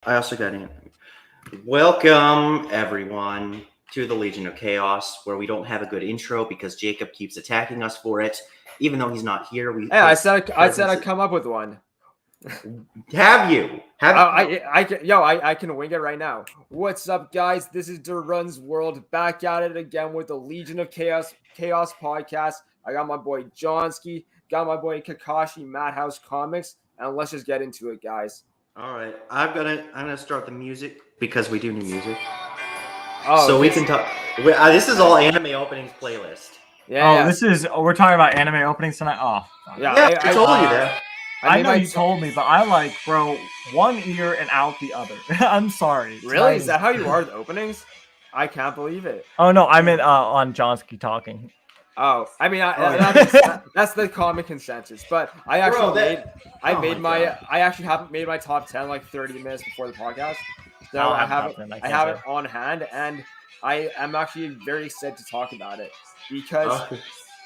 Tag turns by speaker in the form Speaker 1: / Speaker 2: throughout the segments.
Speaker 1: I also got in. Welcome, everyone, to the Legion of Chaos, where we don't have a good intro because Jacob keeps attacking us for it, even though he's not here.
Speaker 2: Hey, I said I'd come up with one.
Speaker 1: Have you?
Speaker 2: I can wing it right now. What's up, guys? This is Durun's World back at it again with the Legion of Chaos podcast. I got my boy Johnsky, got my boy Kakashi Madhouse Comics, and let's just get into it, guys.
Speaker 1: All right, I'm gonna start the music because we do need music.
Speaker 2: Oh,
Speaker 1: so we can talk. This is all anime openings playlist.
Speaker 2: Yeah.
Speaker 3: We're talking about anime openings tonight. Oh,
Speaker 1: yeah, I told you that.
Speaker 3: I know you told me, but I like, bro, one ear and out the other. I'm sorry.
Speaker 2: Really? Is that how you are with openings? I can't believe it.
Speaker 3: Oh no, I meant on Johnsky talking.
Speaker 2: Oh, I mean, that's the common consensus. But I actually I actually haven't made my top 10 like 30 minutes before the podcast. So I have it on hand, and I am actually very excited to talk about it because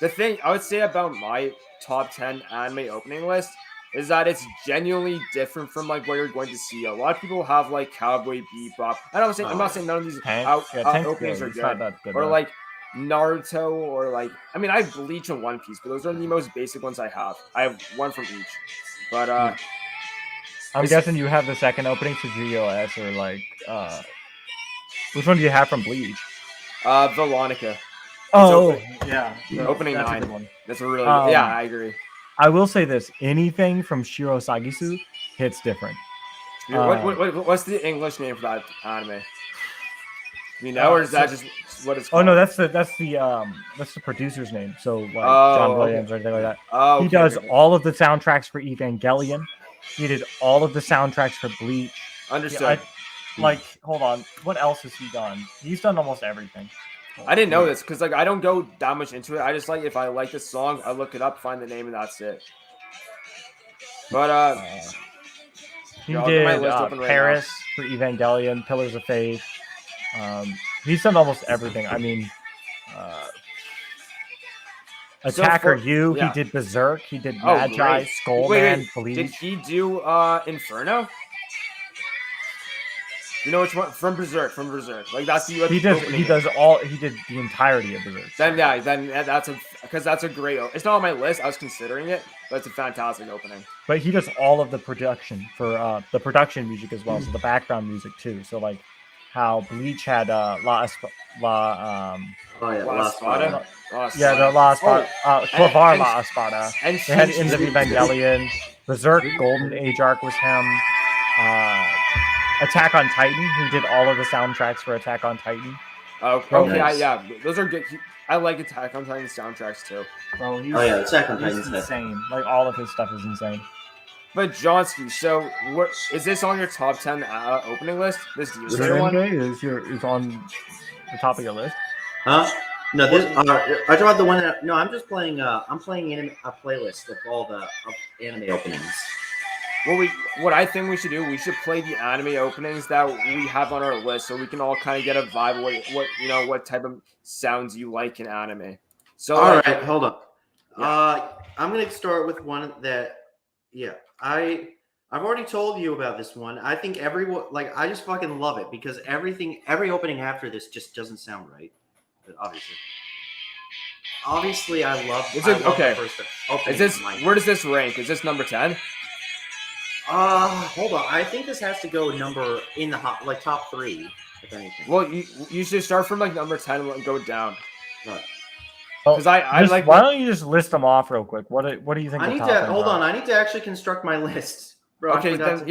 Speaker 2: the thing I would say about my top 10 anime opening list is that it's genuinely different from like what you're going to see. A lot of people have like Cowboy Bebop. I'm not saying none of these openings are good, or like Naruto, or like I mean I have Bleach and One Piece, but those are the most basic ones I have. I have one from each. But
Speaker 3: I'm guessing you have the second opening to GOS, or like which one do you have from Bleach?
Speaker 2: Veronica.
Speaker 3: Oh yeah.
Speaker 2: Opening 9. That's a really good, I agree.
Speaker 3: I will say this: anything from Shiro Sagisu hits different.
Speaker 2: What's the English name for that anime? You know, or is that just what it's called?
Speaker 3: Oh no, that's the producer's name. So like John Williams or anything like that. Oh, he does all of the soundtracks for Evangelion. He did all of the soundtracks for Bleach.
Speaker 2: Understood.
Speaker 3: Hold on, what else has he done? He's done almost everything.
Speaker 2: I didn't know this because like I don't go that much into it. I just like if I like this song, I look it up, find the name, and that's it. But
Speaker 3: he did Paris for Evangelion, Pillars of Faith. He's done almost everything. I mean, Attacker You. He did Berserk. He did Magi, Skullman, Bleach.
Speaker 2: Did he do Inferno? You know which one? From Berserk. Like that's the.
Speaker 3: He did the entirety of Berserk.
Speaker 2: Then that's a great. It's not on my list. I was considering it, but it's a fantastic opening.
Speaker 3: But he does all of the production for the production music as well, so the background music too. So like how Bleach had La Espada. Clovar La Espada. And they had End of Evangelion. Berserk Golden Age arc was him. Attack on Titan. He did all of the soundtracks for Attack on Titan.
Speaker 2: Okay, nice. Those are good. I like Attack on Titan soundtracks too.
Speaker 1: Attack on Titan's
Speaker 3: insane. Like all of his stuff is insane.
Speaker 2: But Johnsky, so what is this on your top 10 opening list? This one
Speaker 3: is on the top of your list?
Speaker 1: Huh? No, this. I talking about the one that. No, I'm just playing. I'm playing a playlist of all the anime openings.
Speaker 2: What I think we should do, we should play the anime openings that we have on our list, so we can all kind of get a vibe of what type of sounds you like in anime. So
Speaker 1: all right, hold on. Yeah. I'm gonna start with one that. Yeah, I've already told you about this one. I think everyone I just fucking love it because every opening after this just doesn't sound right. But obviously, I love.
Speaker 2: Okay. Is this where does this rank? Is this number 10?
Speaker 1: Hold on. I think this has to go number in the top 3, if anything.
Speaker 2: Well, you should start from number 10 and go down.
Speaker 1: Right.
Speaker 3: Because why don't you just list them off real quick? What do you think?
Speaker 1: I need to hold on. I need to actually construct my list. Bro,
Speaker 2: okay, then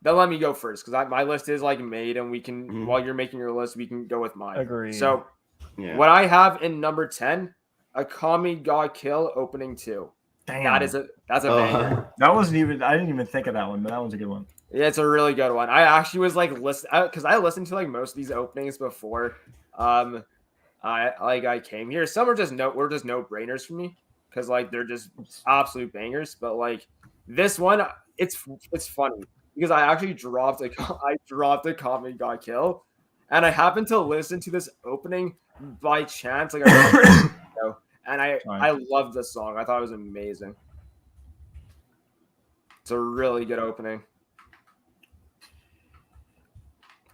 Speaker 2: let me go first because my list is made, and we can while you're making your list, we can go with mine.
Speaker 3: Agree.
Speaker 2: So, what I have in number 10, Akame ga Kill opening 2.
Speaker 3: Damn.
Speaker 2: That's a banger.
Speaker 3: I didn't even think of that one, but that one's a good one.
Speaker 2: Yeah, it's a really good one. I actually was because I listened to most of these openings before. I came here. Some are just no-brainers for me because they're just absolute bangers. But this one, it's funny because I actually dropped Akame ga Kill, and I happened to listen to this opening by chance. And I loved this song. I thought it was amazing. It's a really good opening.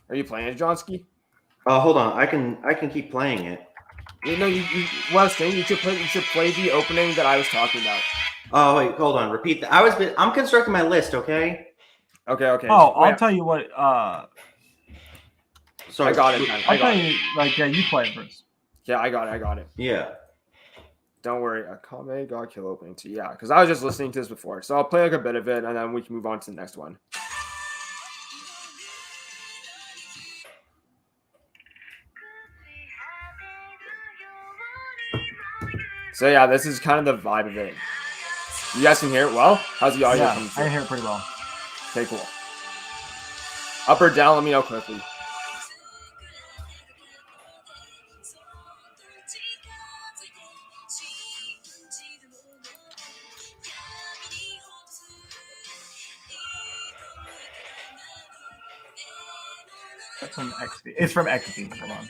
Speaker 2: Are you playing it, Johnsky?
Speaker 1: Hold on. I can keep playing it.
Speaker 2: You know, what I was saying, you should play the opening that I was talking about.
Speaker 1: Oh wait, hold on. Repeat that. I'm constructing my list. Okay.
Speaker 2: Okay.
Speaker 3: Oh, I'll tell you what.
Speaker 1: Sorry,
Speaker 2: I got it.
Speaker 3: I'll tell you. Like, yeah, you play it first.
Speaker 2: Yeah, I got it.
Speaker 1: Yeah.
Speaker 2: Don't worry. Akame ga Kill opening 2. Yeah, because I was just listening to this before, so I'll play like a bit of it, and then we can move on to the next one. So yeah, this is kind of the vibe of it. You guys can hear it well? How's the audio coming through?
Speaker 3: I hear it pretty well.
Speaker 2: Okay, cool. Up or down, let me know quickly.
Speaker 3: That's from XP. It's from XP. Hold on.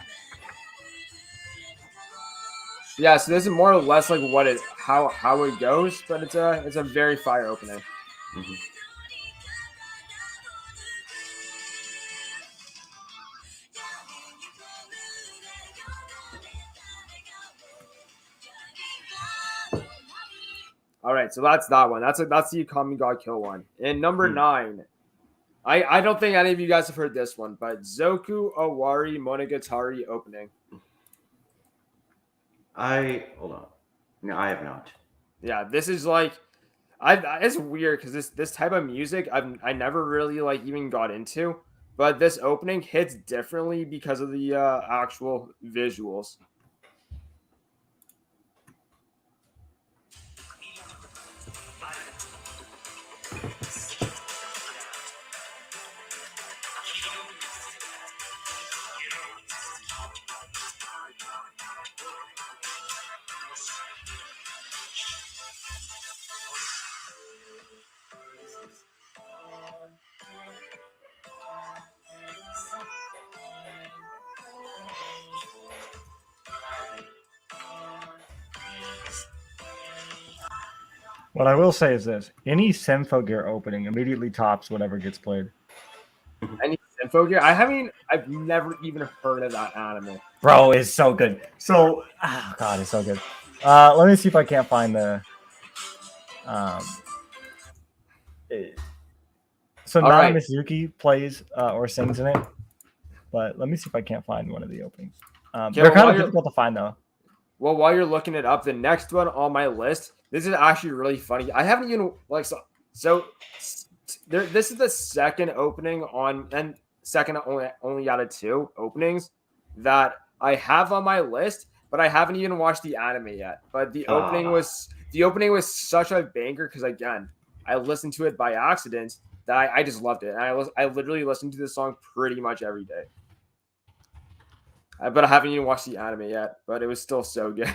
Speaker 2: Yeah, so this is more or less like how it goes, but it's a very fire opening.
Speaker 1: Mm-hmm.
Speaker 2: All right, so that's that one. That's the Akame ga Kill one. And number 9, I don't think any of you guys have heard this one, but Zoku Owari Monogatari opening.
Speaker 1: Hold on. No, I have not.
Speaker 2: Yeah, this is like, it's weird because this type of music I never really like even got into, but this opening hits differently because of the actual visuals.
Speaker 3: What I will say is this: any Symphogear opening immediately tops whatever gets played.
Speaker 2: Any Symphogear? I've never even heard of that anime.
Speaker 3: Bro, it's so good. So, oh god, it's so good. Let me see if I can't find the. So Nana Mizuki plays or sings in it, but let me see if I can't find one of the openings. They're kind of difficult to find though.
Speaker 2: Well, while you're looking it up, the next one on my list, this is actually really funny. I haven't even this is the second opening and second only out of 2 openings that I have on my list, but I haven't even watched the anime yet. But the opening was such a banger because again, I listened to it by accident that I just loved it. And I literally listened to this song pretty much every day. But I haven't even watched the anime yet, but it was still so good.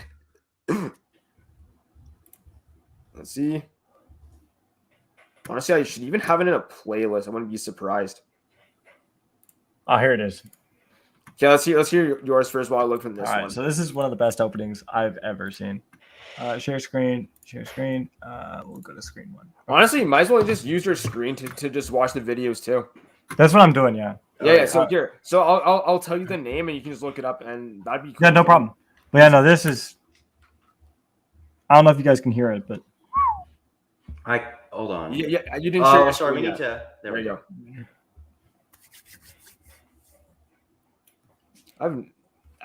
Speaker 2: Let's see. Honestly, I should even have it in a playlist. I wouldn't be surprised.
Speaker 3: Oh, here it is.
Speaker 2: Okay, let's hear yours first while I look from this one.
Speaker 3: So this is one of the best openings I've ever seen. Share screen. We'll go to screen 1.
Speaker 2: Honestly, you might as well just use your screen to just watch the videos too.
Speaker 3: That's what I'm doing, yeah.
Speaker 2: Yeah. So here, I'll tell you the name and you can just look it up, and that'd be cool.
Speaker 3: Yeah, no problem. But yeah, no, this is. I don't know if you guys can hear it, but
Speaker 1: hold on.
Speaker 2: Yeah, you didn't share your
Speaker 1: screen.
Speaker 2: We
Speaker 1: need to. There we go.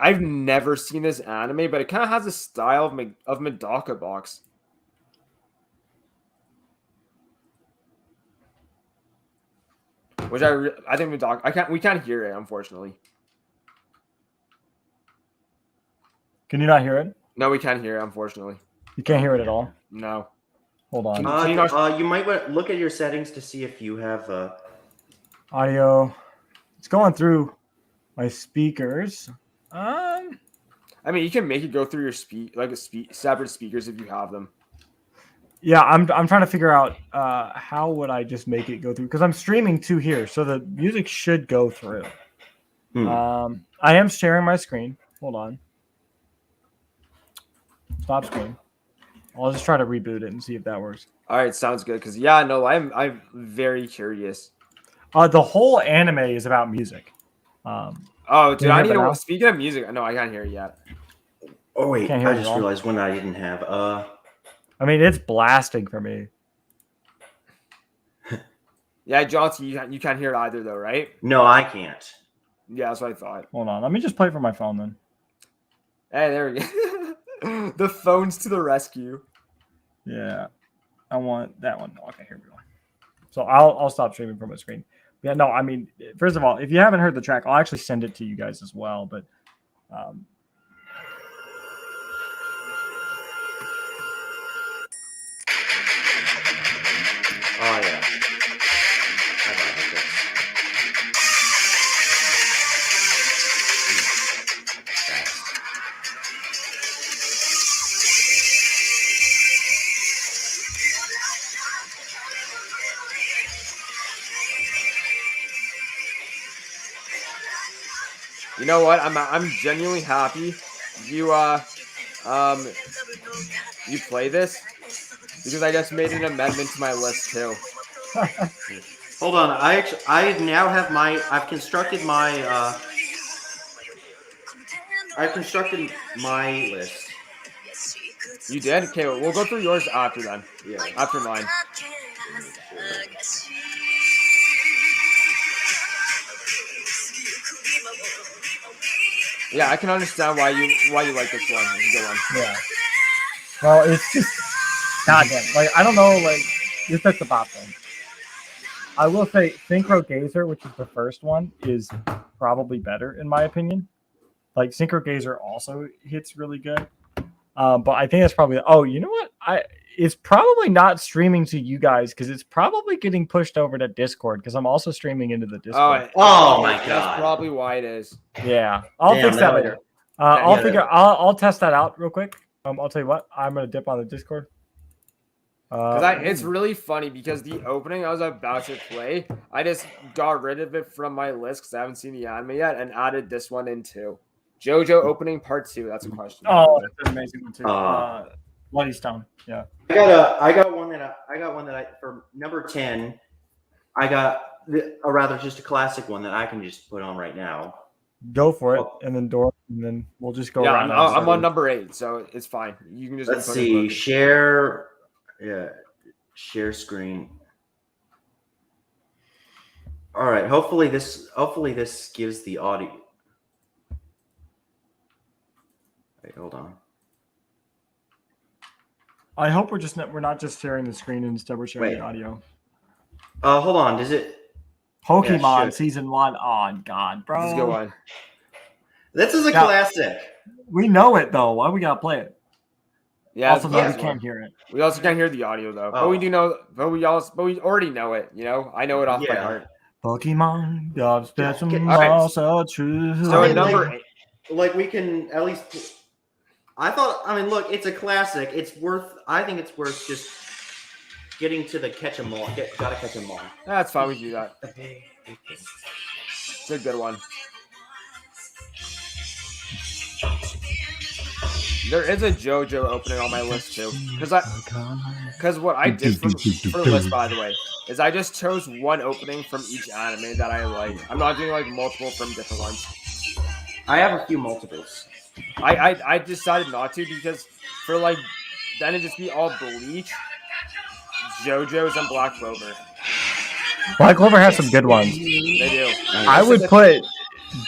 Speaker 2: I've never seen this anime, but it kind of has a style of Medaka Box. Which I think we can't hear it, unfortunately.
Speaker 3: Can you not hear it?
Speaker 2: No, we can't hear it, unfortunately.
Speaker 3: You can't hear it at all?
Speaker 2: No.
Speaker 3: Hold on.
Speaker 1: You might want to look at your settings to see if you have
Speaker 3: audio. It's going through my speakers.
Speaker 2: I mean, you can make it go through your separate speakers if you have them.
Speaker 3: Yeah, I'm trying to figure out how would I just make it go through, because I'm streaming to here, so the music should go through. I am sharing my screen. Hold on. Stop screen. I'll just try to reboot it and see if that works.
Speaker 2: All right, sounds good. Because I'm very curious.
Speaker 3: The whole anime is about music.
Speaker 2: Oh, dude,
Speaker 3: Can you
Speaker 2: I
Speaker 3: hear
Speaker 2: need
Speaker 3: me
Speaker 2: to.
Speaker 3: now?
Speaker 2: Speaking of music, no, I can't hear it yet.
Speaker 1: Oh wait,
Speaker 3: Can't hear
Speaker 1: I
Speaker 3: you
Speaker 1: just
Speaker 3: all.
Speaker 1: realized one I didn't have.
Speaker 3: I mean, it's blasting for me.
Speaker 2: Yeah, Johnson, you can't hear it either, though, right?
Speaker 1: No, I can't.
Speaker 2: Yeah, that's what I thought.
Speaker 3: Hold on. Let me just play it from my phone then.
Speaker 2: Hey, there we go. The phones to the rescue.
Speaker 3: Yeah. I want that one. Okay, here we go. So I'll stop streaming from my screen. Yeah, no, I mean, first of all, if you haven't heard the track, I'll actually send it to you guys as well. But
Speaker 1: Oh yeah. I like this.
Speaker 2: You know what? I'm genuinely happy you you play this because I just made an amendment to my list too.
Speaker 1: Hold on, I now have I've constructed my list.
Speaker 2: You did? Okay, we'll go through yours after then.
Speaker 1: Yeah.
Speaker 2: After mine. Yeah, I can understand why you like this one. It's a good one.
Speaker 3: yeah. Well, it's just goddamn. Like I don't know. Like it's just the bop thing. I will say Synchro Gazer, which is the first one, is probably better in my opinion. Like Synchro Gazer also hits really good. But I think that's probably. Oh, you know what? It's probably not streaming to you guys because it's probably getting pushed over to Discord because I'm also streaming into the Discord.
Speaker 1: Oh my god!
Speaker 2: That's probably why it is.
Speaker 3: Yeah, I'll fix that later. I'll test that out real quick. I'll tell you what. I'm gonna dip on the Discord.
Speaker 2: It's really funny because the opening I was about to play, I just got rid of it from my list because I haven't seen the anime yet and added this one in too. JoJo opening part 2. That's a question.
Speaker 3: Oh, that's an amazing one too. Bloody Stone. Yeah.
Speaker 1: I got one that for number 10. I got just a classic one that I can just put on right now.
Speaker 3: Go for it, and then Dora, and then we'll just go.
Speaker 2: Yeah,
Speaker 3: around
Speaker 2: I'm on number 8, so it's fine. You can just.
Speaker 1: Let's see. Share screen. All right. Hopefully this gives the audio. Wait, hold on.
Speaker 3: I hope we're not just sharing the screen and instead we're sharing the audio.
Speaker 1: Hold on. Does it?
Speaker 3: Pokemon Season 1. Oh God, bro.
Speaker 2: This is a good one.
Speaker 1: This is a classic.
Speaker 3: We know it though. Why we gotta play it?
Speaker 2: Yeah.
Speaker 3: Also, we can't hear it.
Speaker 2: We also can't hear the audio though. But we do know. But we already know it. You know, I know it off by heart.
Speaker 3: Pokemon, God, special
Speaker 2: So number 8.
Speaker 1: Like we can at least. I mean, look, it's a classic. I think it's worth just getting to the catch 'em all. Gotta catch 'em all.
Speaker 2: That's fine. We do that. It's a good one. There is a JoJo opening on my list too, because what I did for the list, by the way, is I just chose one opening from each anime that I like. I'm not doing like multiple from different ones.
Speaker 1: I have a few multiples.
Speaker 2: I decided not to because for like then it'd just be all Bleach, JoJo's, and Black Clover.
Speaker 3: Black Clover has some good ones.
Speaker 2: They do.
Speaker 3: I would put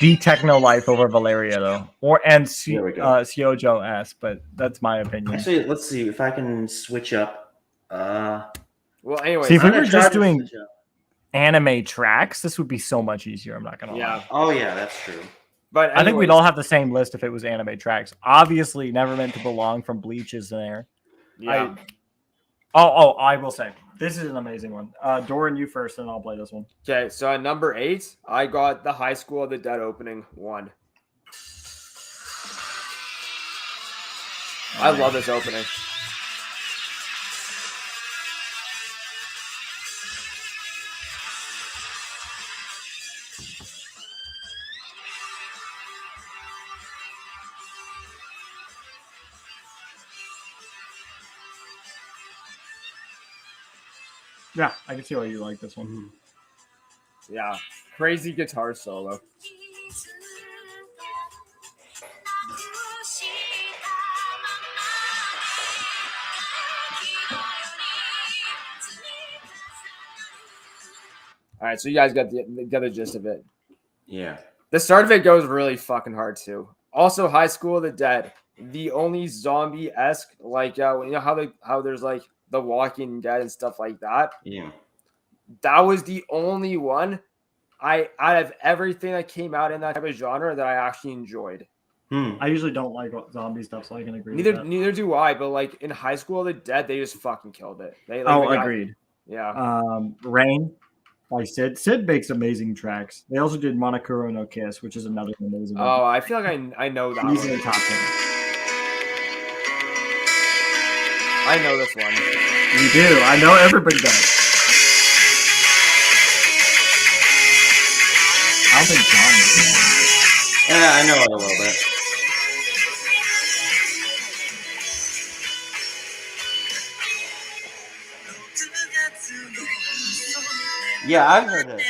Speaker 3: D Techno Life over Valeria though, Siojo S, but that's my opinion.
Speaker 1: Actually, let's see if I can switch up.
Speaker 2: Well, anyway,
Speaker 3: see if we were just doing anime tracks, this would be so much easier. I'm not gonna lie.
Speaker 1: Oh yeah, that's true.
Speaker 2: But
Speaker 3: I think we'd all have the same list if it was anime tracks. Obviously, Never Meant to Belong from Bleach is there.
Speaker 2: Yeah.
Speaker 3: I will say this is an amazing one. Doran, you first, and I'll play this one.
Speaker 2: Okay, so at number 8, I got the High School of the Dead opening 1. I love this opening.
Speaker 3: Yeah, I can see why you like this one.
Speaker 2: Yeah, crazy guitar solo. All right, so you guys got the other gist of it.
Speaker 1: Yeah.
Speaker 2: The start of it goes really fucking hard too. Also, High School of the Dead, the only zombie-esque, like you know how there's like The Walking Dead and stuff like that.
Speaker 1: Yeah.
Speaker 2: That was the only one out of everything that came out in that type of genre that I actually enjoyed.
Speaker 3: I usually don't like zombie stuff, so I can agree.
Speaker 2: Neither do I. But like in High School of the Dead, they just fucking killed it.
Speaker 3: Agreed.
Speaker 2: Yeah.
Speaker 3: Rain by Sid. Sid makes amazing tracks. They also did Monokuro no Kiss, which is another amazing.
Speaker 2: Oh, I feel like I know that.
Speaker 3: He's in the top 10.
Speaker 2: I know this one.
Speaker 3: You do. I know everybody does. I don't think John knows.
Speaker 1: Yeah, I know it a little bit. Yeah, I've heard it.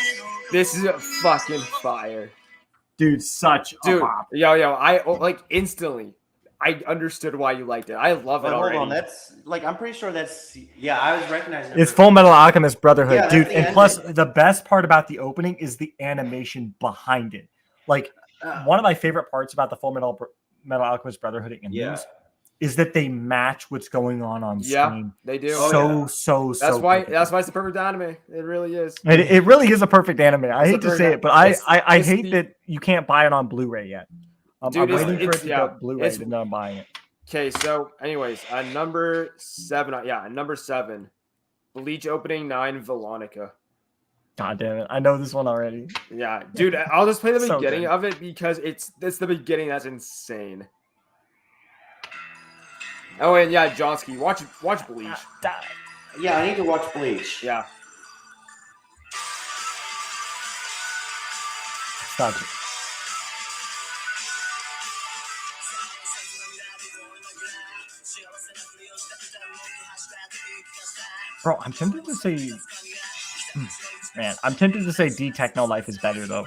Speaker 2: This is a fucking fire.
Speaker 3: Dude, such a pop.
Speaker 2: Yo, I like instantly. I understood why you liked it. I love it already.
Speaker 1: Hold on, that's like I'm pretty sure that's I was recognizing
Speaker 3: it's Full Metal Alchemist Brotherhood, dude. And plus, the best part about the opening is the animation behind it. Like one of my favorite parts about the Full Metal Alchemist Brotherhood endings is that they match what's going on screen.
Speaker 2: Yeah, they do.
Speaker 3: So
Speaker 2: that's why it's the perfect anime. It really is.
Speaker 3: It really is a perfect anime. I hate to say it, but I hate that you can't buy it on Blu-ray yet.
Speaker 2: Dude,
Speaker 3: I'm waiting for it to go Blu-ray, and then I'm buying it.
Speaker 2: Okay, so anyways, number 7. Number 7, Bleach opening 9, Veronica.
Speaker 3: God damn it! I know this one already.
Speaker 2: Yeah, dude, I'll just play the beginning of it because it's the beginning that's insane. Oh, and yeah, Johnsky, watch Bleach.
Speaker 1: Yeah, I need to watch Bleach.
Speaker 2: Yeah.
Speaker 3: Stop it. Bro, I'm tempted to say... Man, I'm tempted to say D-Techno Life is better, though.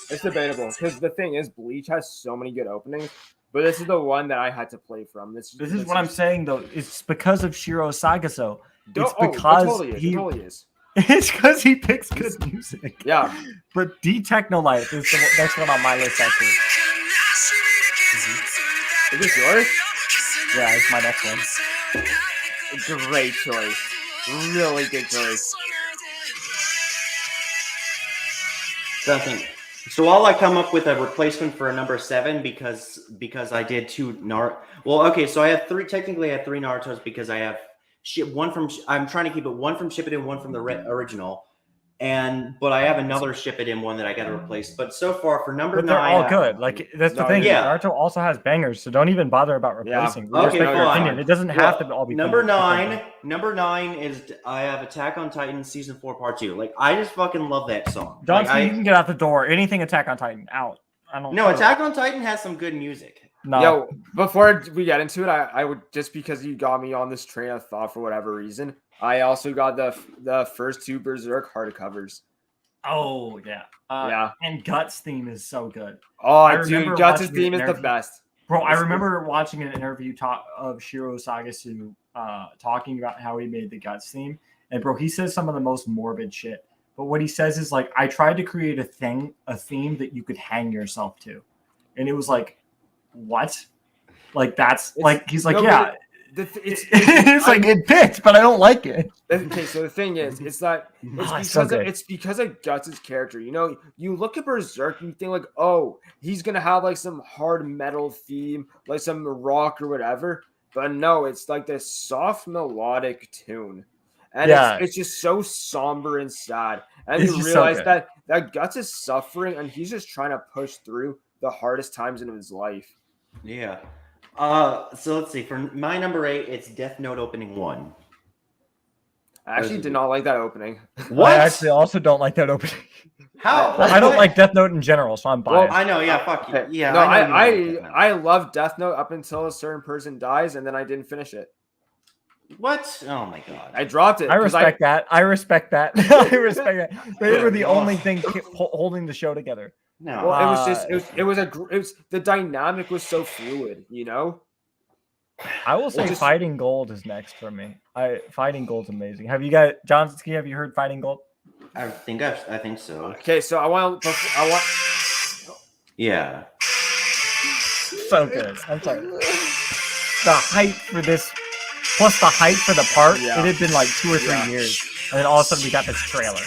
Speaker 2: It's debatable, because the thing is, Bleach has so many good openings, but this is the one that I had to play from. This is
Speaker 3: what I'm saying, though. It's because of Shiro Sagaso. It's because
Speaker 2: he totally is.
Speaker 3: It's because he picks good music.
Speaker 2: Yeah.
Speaker 3: But D-Techno Life is the next one on my list, actually.
Speaker 2: Is this yours?
Speaker 3: Yeah, it's my next one.
Speaker 2: Great choice. Really good choice.
Speaker 1: So I'll come up with a replacement for a number 7 because I did 2 Naruto. Well, okay, so I have 3. Technically, I have 3 Narutos because I have one from. I'm trying to keep it 1 from Shippuden, 1 from the original, but I have another Shippuden one that I got to replace. But so far for number 9,
Speaker 3: they're all good. Like that's the thing. Yeah. Naruto also has bangers, so don't even bother about replacing.
Speaker 1: Yeah. Okay,
Speaker 3: your opinion. It doesn't have to all be.
Speaker 1: Number 9. Number 9 is I have Attack on Titan season 4 part 2. Like I just fucking love that song.
Speaker 3: Johnson, you can get out the door. Anything Attack on Titan out. I don't.
Speaker 1: No, Attack on Titan has some good music.
Speaker 3: No.
Speaker 2: Yo, before we get into it, I would just because you got me on this train of thought for whatever reason, I also got the first 2 Berserk hardcovers.
Speaker 3: Oh yeah, and Guts theme is so good.
Speaker 2: Oh, dude, Guts' theme is the best.
Speaker 3: Bro, I remember watching an interview of Shiro Sagasu talking about how he made the Guts theme, and bro, he says some of the most morbid shit. But what he says is like, I tried to create a theme that you could hang yourself to, and it was like, what? Like that's like he's like, yeah. It's like it picked, but I don't like it.
Speaker 2: Okay, so the thing is, it's because of Guts' character. You know, you look at Berserk and you think like, oh, he's gonna have like some hard metal theme, like some rock or whatever. But no, it's like this soft melodic tune, and it's just so somber and sad. And you realize that Guts is suffering, and he's just trying to push through the hardest times in his life.
Speaker 1: Yeah. So let's see. For my number 8, it's Death Note opening 1.
Speaker 2: I actually did not like that opening.
Speaker 3: What? I actually also don't like that opening.
Speaker 1: How?
Speaker 3: I don't like Death Note in general, so I'm biased.
Speaker 1: Well, I know. Yeah, fuck you. Yeah.
Speaker 2: No, I love Death Note up until a certain person dies, and then I didn't finish it.
Speaker 1: What? Oh my god!
Speaker 2: I dropped it.
Speaker 3: I respect that. I respect that. I respect that. They were the only thing holding the show together.
Speaker 1: No,
Speaker 2: well, it was just it was the dynamic was so fluid, you know.
Speaker 3: I will say Fighting Gold is next for me. Fighting Gold's amazing. Have you guys, Johnsky? Have you heard Fighting Gold?
Speaker 1: I think so.
Speaker 2: Okay, so I want.
Speaker 1: Yeah.
Speaker 3: So good. I'm sorry. The hype for this, plus the hype for the part, it had been like 2 or 3 years, and then all of a sudden we got this trailer.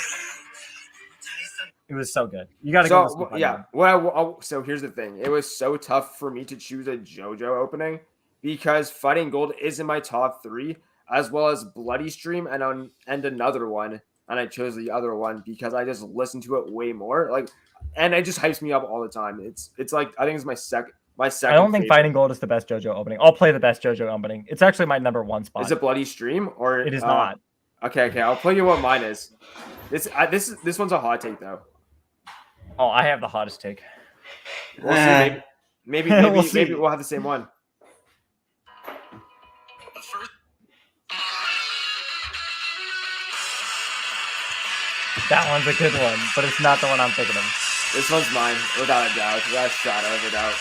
Speaker 3: It was so good. You got to go.
Speaker 2: So yeah. Well, so here's the thing. It was so tough for me to choose a JoJo opening because Fighting Gold is in my top 3, as well as Bloody Stream and another one, and I chose the other one because I just listened to it way more. Like, and it just hypes me up all the time. It's like I think it's my second. I don't
Speaker 3: think Fighting Gold is the best JoJo opening. I'll play the best JoJo opening. It's actually my number 1 spot.
Speaker 2: Is it Bloody Stream or
Speaker 3: it is not?
Speaker 2: Okay. I'll tell you what mine is. This one's a hot take though.
Speaker 3: Oh, I have the hottest take.
Speaker 2: We'll see. Maybe we'll have the same one.
Speaker 3: That one's a good one, but it's not the one I'm thinking of.
Speaker 2: This one's mine, without a doubt. Without a shadow of a doubt.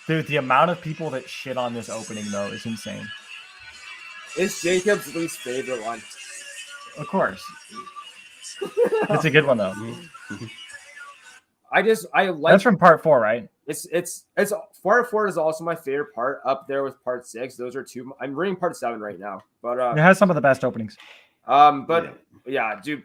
Speaker 3: Dude, the amount of people that shit on this opening, though, is insane.
Speaker 2: It's Jacob's least favorite one.
Speaker 3: Of course. It's a good one, though.
Speaker 2: I like.
Speaker 3: That's from part 4, right?
Speaker 2: It's part 4 is also my favorite part, up there with part 6. Those are 2. I'm reading part 7 right now, but
Speaker 3: it has some of the best openings.
Speaker 2: But yeah, dude.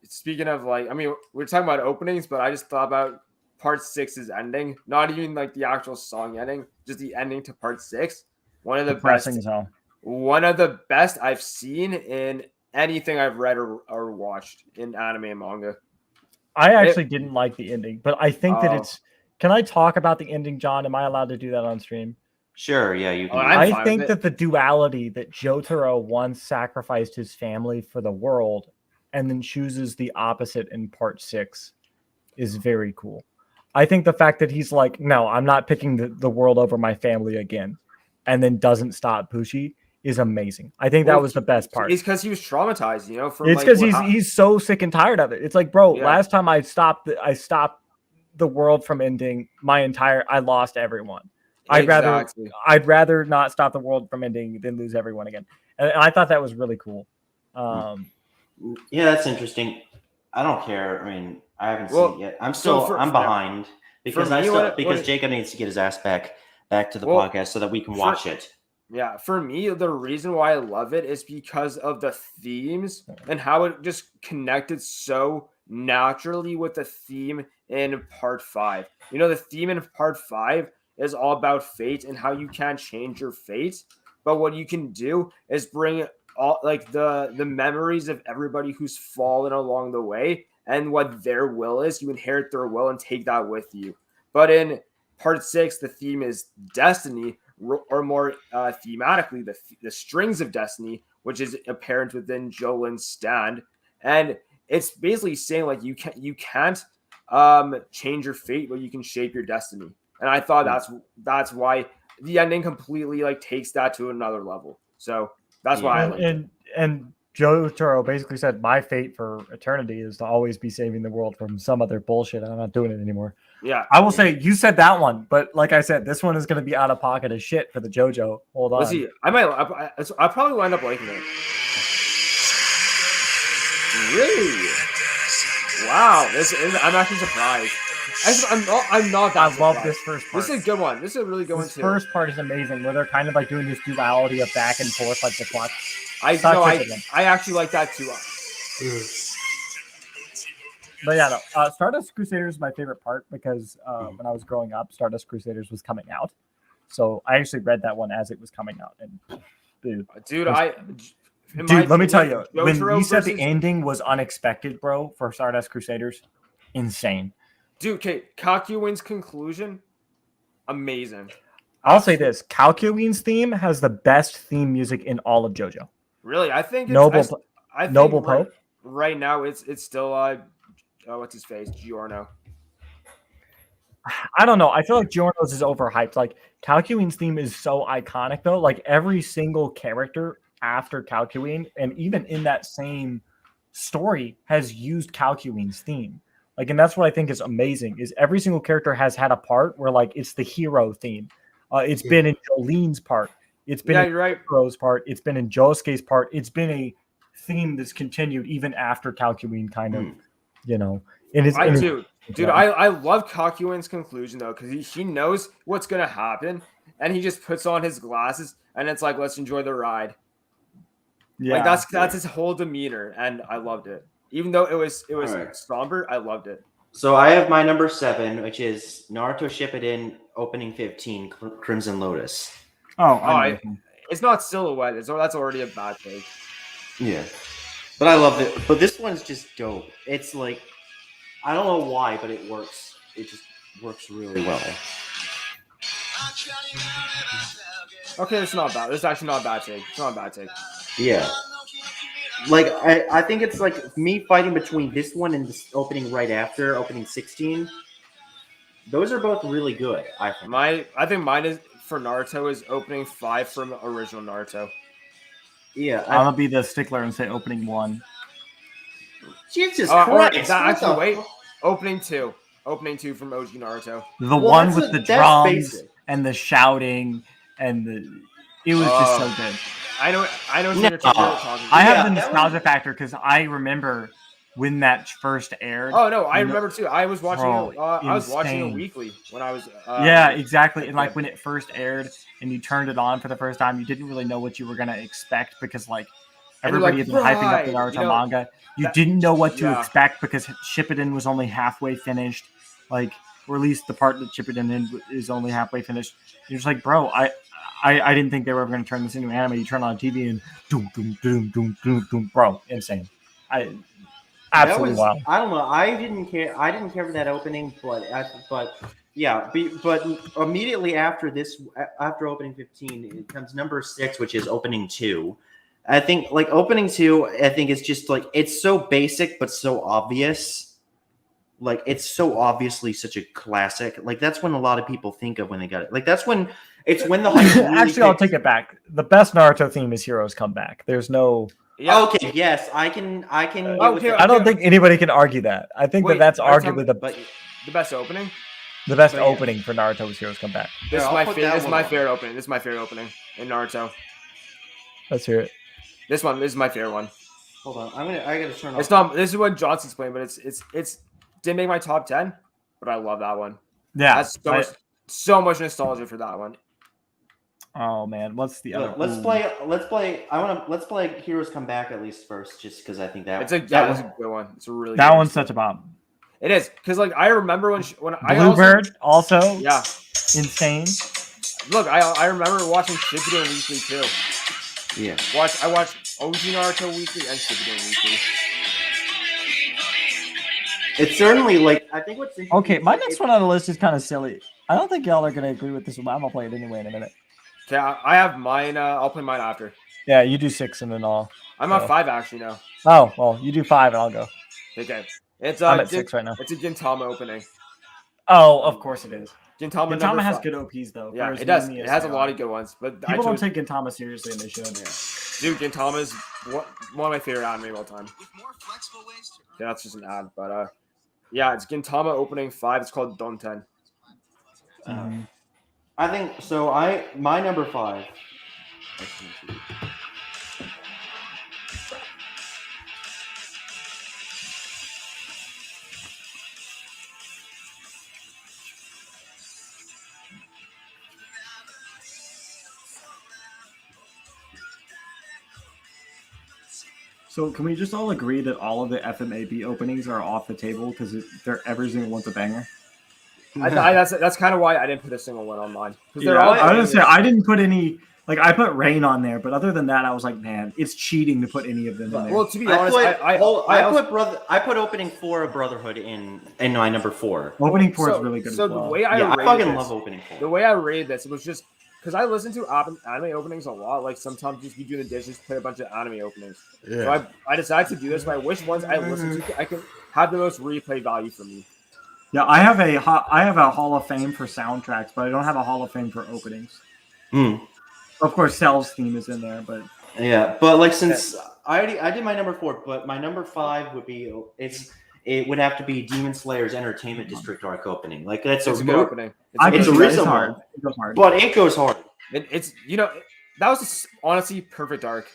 Speaker 2: Speaking of like, I mean, we're talking about openings, but I just thought about part 6's ending. Not even like the actual song ending, just the ending to part 6. One of the best.
Speaker 3: As hell.
Speaker 2: One of the best I've seen in anything I've read or watched in anime and manga.
Speaker 3: I actually didn't like the ending, but I think that it's. Can I talk about the ending, John? Am I allowed to do that on stream?
Speaker 1: Sure, yeah, you can.
Speaker 3: I think that the duality that Jotaro once sacrificed his family for the world and then chooses the opposite in part 6 is very cool. I think the fact that he's like, no, I'm not picking the world over my family again, and then doesn't stop Bushi is amazing. I think that was the best part.
Speaker 2: It's because he was traumatized, you know.
Speaker 3: It's because he's so sick and tired of it. It's like, bro, last time I stopped the world from ending, I lost everyone. I'd rather not stop the world from ending than lose everyone again. And I thought that was really cool.
Speaker 1: Yeah, that's interesting. I don't care. I mean, I haven't seen it yet. I'm behind because Jacob needs to get his ass back to the podcast so that we can watch it.
Speaker 2: Yeah, for me, the reason why I love it is because of the themes and how it just connected so naturally with the theme in part 5. You know, the theme in part 5 is all about fate and how you can't change your fate. But what you can do is bring all like the memories of everybody who's fallen along the way and what their will is. You inherit their will and take that with you. But in part 6, the theme is destiny, or more thematically, the strings of destiny, which is apparent within Jolin's stand. And it's basically saying like you can't change your fate, but you can shape your destiny. And I thought that's why the ending completely like takes that to another level. So that's why I like it.
Speaker 3: And Jotaro basically said, my fate for eternity is to always be saving the world from some other bullshit. I'm not doing it anymore.
Speaker 2: Yeah.
Speaker 3: I will say you said that one, but like I said, this one is going to be out of pocket as shit for the JoJo. Hold on.
Speaker 2: See, I probably wind up liking it. Really? Wow. I'm actually surprised. I'm not that surprised.
Speaker 3: I love this first part.
Speaker 2: This is a good one. This is a really good one too.
Speaker 3: This first part is amazing, where they're kind of like doing this duality of back and forth, like the plot.
Speaker 2: I actually like that too.
Speaker 3: But yeah, no. Stardust Crusaders is my favorite part because when I was growing up, Stardust Crusaders was coming out, so I actually read that one as it was coming out. And dude, let me tell you, when you said the ending was unexpected, bro, for Stardust Crusaders, insane.
Speaker 2: Dude, okay, Kakyoin's conclusion, amazing.
Speaker 3: I'll say this: Kakyoin's theme has the best theme music in all of JoJo.
Speaker 2: Really, I think
Speaker 3: Noble Pope.
Speaker 2: Right now, it's still what's his face, Giorno.
Speaker 3: I don't know. I feel like Giorno's is overhyped. Like Calcuine's theme is so iconic though. Like every single character after Calcuine, and even in that same story, has used Calcuine's theme. Like, and that's what I think is amazing. Is every single character has had a part where like it's the hero theme. It's been in Jolene's part. It's been in
Speaker 2: you're right.
Speaker 3: Hero's part. It's been in Josuke's part. It's been a theme that's continued even after Calcuine kind of, you know.
Speaker 2: Dude, I love Calcuine's conclusion though, because he knows what's gonna happen, and he just puts on his glasses, and it's like, let's enjoy the ride. Yeah, like that's his whole demeanor, and I loved it. Even though it was somber, I loved it.
Speaker 1: So I have my number 7, which is Naruto Shippuden opening 15, Crimson Lotus.
Speaker 2: It's not Silhouette. That's already a bad take.
Speaker 1: Yeah, but I love it. But this one's just dope. It's like, I don't know why, but it works. It just works really well.
Speaker 2: Okay, it's not bad. It's actually not a bad take. It's not a bad take.
Speaker 1: Yeah. Like, I think it's like me fighting between this one and this opening right after, opening 16. Those are both really good, I think.
Speaker 2: I think mine is for Naruto is opening 5 from original Naruto.
Speaker 1: Yeah.
Speaker 3: I'm going to be the stickler and say opening 1.
Speaker 1: Jesus Christ.
Speaker 2: Actually, wait. Opening 2. Opening 2 from OG Naruto.
Speaker 3: The one with the drums and the shouting and it was just so good.
Speaker 2: I know.
Speaker 3: I have the nostalgia factor because I remember when that first aired.
Speaker 2: Oh no, I remember too. I was watching. I was watching it weekly when I was.
Speaker 3: Yeah, exactly. And like when it first aired, and you turned it on for the first time, you didn't really know what you were gonna expect because like everybody had been hyping up the Naruto manga. You didn't know what to expect because Shippuden was only halfway finished, like, or at least the part that Shippuden is only halfway finished. You're just like, bro, I didn't think they were ever going to turn this into anime. You turn on TV and doom, doom, doom, doom, doom, doom. Bro, insane. Absolutely wild.
Speaker 1: I don't know. I didn't care for that opening, but immediately after this, after opening 15, it comes number 6, which is opening 2. I think like opening 2, I think it's just like, it's so basic, but so obvious. Like, it's so obviously such a classic. Like, that's when a lot of people think of when they got it. Like, that's when the hype really
Speaker 3: actually, I'll take it back. The best Naruto theme is Heroes Come Back. There's no.
Speaker 1: Yeah. Okay. Yes, I can. I
Speaker 3: don't think anybody can argue that. I think that's arguably the
Speaker 2: best opening.
Speaker 3: The best opening for Naruto is Heroes Come Back.
Speaker 2: This is my favorite opening. This is my favorite opening in Naruto.
Speaker 3: Let's hear it.
Speaker 2: This is my favorite one.
Speaker 1: Hold on, I gotta turn off.
Speaker 2: It's not. This is what Johnson's playing, but it's didn't make my top 10, but I love that one.
Speaker 3: Yeah,
Speaker 2: that's so much nostalgia for that one.
Speaker 3: Oh man, what's the other?
Speaker 1: Let's play. Let's play Heroes Come Back at least first, just because I think that
Speaker 2: was a good one. It's a really
Speaker 3: that one's such a bomb.
Speaker 2: It is because like I remember when
Speaker 3: Bluebird also
Speaker 2: yeah,
Speaker 3: insane.
Speaker 2: Look, I remember watching Shippuden weekly too.
Speaker 1: Yeah,
Speaker 2: I watched OG Naruto weekly and Shippuden weekly.
Speaker 1: It's certainly like, I think what's interesting.
Speaker 3: Okay, my next one on the list is kind of silly. I don't think y'all are gonna agree with this one. I'm gonna play it anyway in a minute.
Speaker 2: Okay, I have mine. I'll play mine after.
Speaker 3: Yeah, you do 6 and then all.
Speaker 2: I'm at 5 actually now.
Speaker 3: Oh well, you do 5 and I'll go.
Speaker 2: Okay,
Speaker 3: I'm at 6 right now.
Speaker 2: It's a Gintama opening.
Speaker 3: Oh, of course it is.
Speaker 2: Gintama
Speaker 3: has good OPs though.
Speaker 2: Yeah, it does. It has a lot of good ones, but
Speaker 3: people don't take Gintama seriously, and they should.
Speaker 2: Yeah. Dude, Gintama is one of my favorite anime of all time. Yeah, that's just an ad, but yeah, it's Gintama opening 5. It's called Donten.
Speaker 1: I think so. My number 5.
Speaker 3: So can we just all agree that all of the FMAB openings are off the table because every single one's a banger?
Speaker 2: That's kind of why I didn't put a single one on mine.
Speaker 3: Yeah, I was gonna say I didn't put any. Like I put Rain on there, but other than that, I was like, man, it's cheating to put any of them in there.
Speaker 2: Well, to be honest,
Speaker 1: I put opening 4 of Brotherhood in my number 4.
Speaker 3: Opening 4 is really good.
Speaker 2: So
Speaker 3: as well.
Speaker 2: The way I
Speaker 1: fucking love opening 4.
Speaker 2: The way I rated this, it was just because I listen to anime openings a lot. Like sometimes just you do the dishes, play a bunch of anime openings. Yeah. So I decided to do this. But which ones I listen to, I can have the most replay value for me.
Speaker 3: Yeah, I have a Hall of Fame for soundtracks, but I don't have a Hall of Fame for openings. Of course, Cell's theme is in there, but
Speaker 1: yeah, but like since I did my number 4, but my number 5 would be it would have to be Demon Slayer's Entertainment District arc opening. Like that's
Speaker 2: a good opening.
Speaker 1: It's original,
Speaker 3: hard. It goes hard.
Speaker 1: But it goes hard.
Speaker 2: It's that was honestly perfect arc.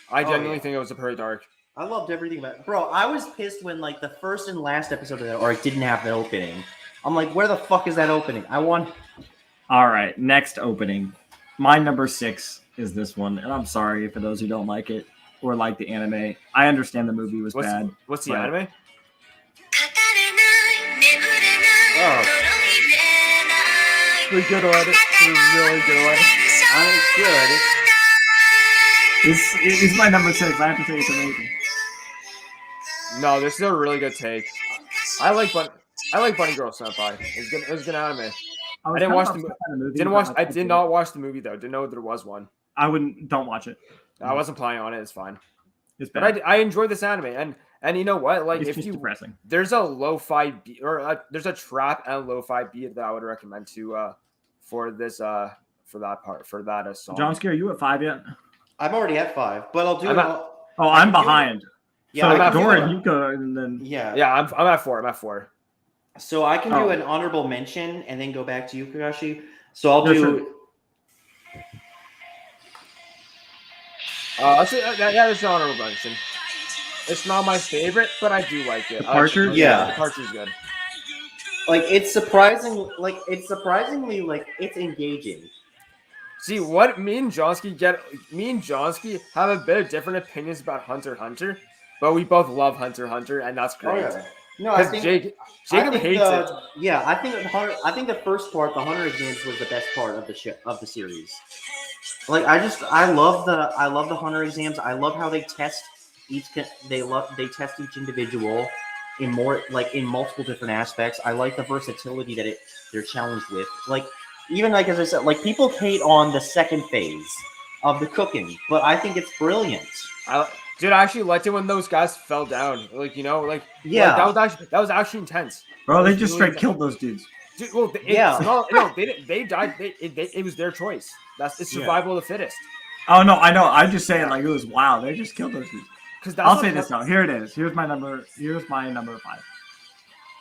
Speaker 2: I genuinely think it was a perfect arc.
Speaker 1: I loved everything about it. Bro, I was pissed when like the first and last episode of that arc didn't have the opening. I'm like, where the fuck is that opening? I want.
Speaker 3: All right, next opening. My number 6 is this one, and I'm sorry for those who don't like it or like the anime. I understand the movie was bad.
Speaker 2: What's the anime?
Speaker 1: Oh.
Speaker 2: We're good at it. We're really good at it.
Speaker 1: It's good.
Speaker 3: It's my number 6. I have to say it's amazing.
Speaker 2: No, this is a really good take. I like Bunny Girl Senpai. It was good anime. I didn't watch the movie. I did not watch the movie though. Didn't know there was one.
Speaker 3: Don't watch it.
Speaker 2: I wasn't planning on it. It's fine.
Speaker 3: It's bad.
Speaker 2: But I enjoyed this anime, and you know what? Like,
Speaker 3: it's depressing.
Speaker 2: There's a lo-fi beat, or there's a trap and a lo-fi beat that I would recommend to for this for that song.
Speaker 3: Johnsky, are you at 5 yet?
Speaker 1: I'm already at 5, but I'll do it.
Speaker 3: I'm behind.
Speaker 1: Yeah,
Speaker 3: so Doran, you go, and then
Speaker 2: yeah, I'm at 4. I'm at 4.
Speaker 1: So I can do an honorable mention and then go back to you, Kakashi. So I'll do.
Speaker 2: That's an honorable mention. It's not my favorite, but I do like it.
Speaker 3: Departure?
Speaker 2: Yeah, Departure's good.
Speaker 1: Like it's surprisingly it's engaging.
Speaker 2: See what me and Johnsky have a bit of different opinions about Hunter x Hunter, but we both love Hunter x Hunter, and that's great.
Speaker 1: Oh, yeah. No, I think
Speaker 2: Jacob hates it.
Speaker 1: Yeah, I think the first part, the Hunter exams, was the best part of the series. Like I love the Hunter exams. I love how they test each test individual in multiple different aspects. I like the versatility that they're challenged with. Like even like as I said, like people hate on the second phase of the cooking, but I think it's brilliant.
Speaker 2: Dude, I actually liked it when those guys fell down. That was actually intense.
Speaker 3: Bro, they just straight killed those dudes.
Speaker 2: Dude, well, they died. It was their choice. It's survival of the fittest.
Speaker 3: Oh no, I know. I'm just saying, like it was wow. They just killed those dudes. I'll say this now. Here it is. Here's my number 5.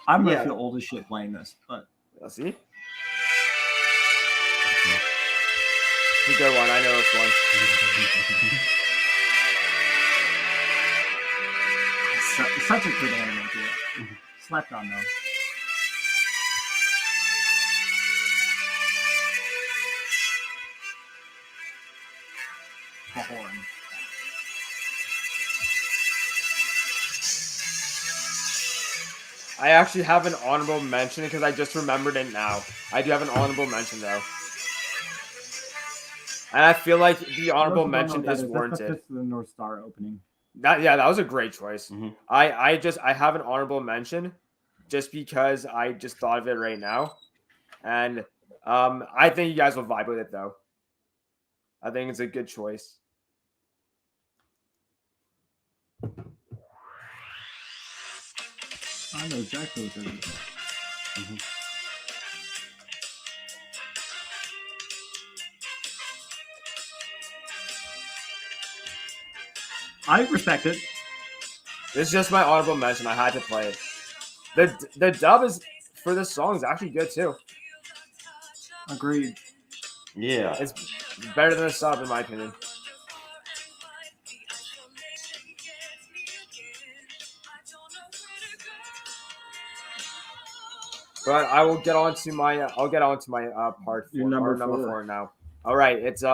Speaker 3: I'm gonna feel old as shit playing this, but
Speaker 2: let's see. It's a good one. I know this one.
Speaker 3: Such a good anime, too. Slept on though. The horn.
Speaker 2: I actually have an honorable mention because I just remembered it now. I do have an honorable mention though. And I feel like the honorable mention is warranted.
Speaker 3: That's the North Star opening.
Speaker 2: That was a great choice. Mm-hmm. I have an honorable mention just because I just thought of it right now. And I think you guys will vibe with it though. I think it's a good choice.
Speaker 3: I know exactly what they're doing. Mm-hmm. I respect it.
Speaker 2: This is just my honorable mention. I had to play it. The dub is for this song is actually good too.
Speaker 3: Agreed.
Speaker 1: Yeah,
Speaker 2: it's better than a sub in my opinion. But I will get on to my. I'll get on to my part.
Speaker 3: Your number 4
Speaker 2: now. All right, it's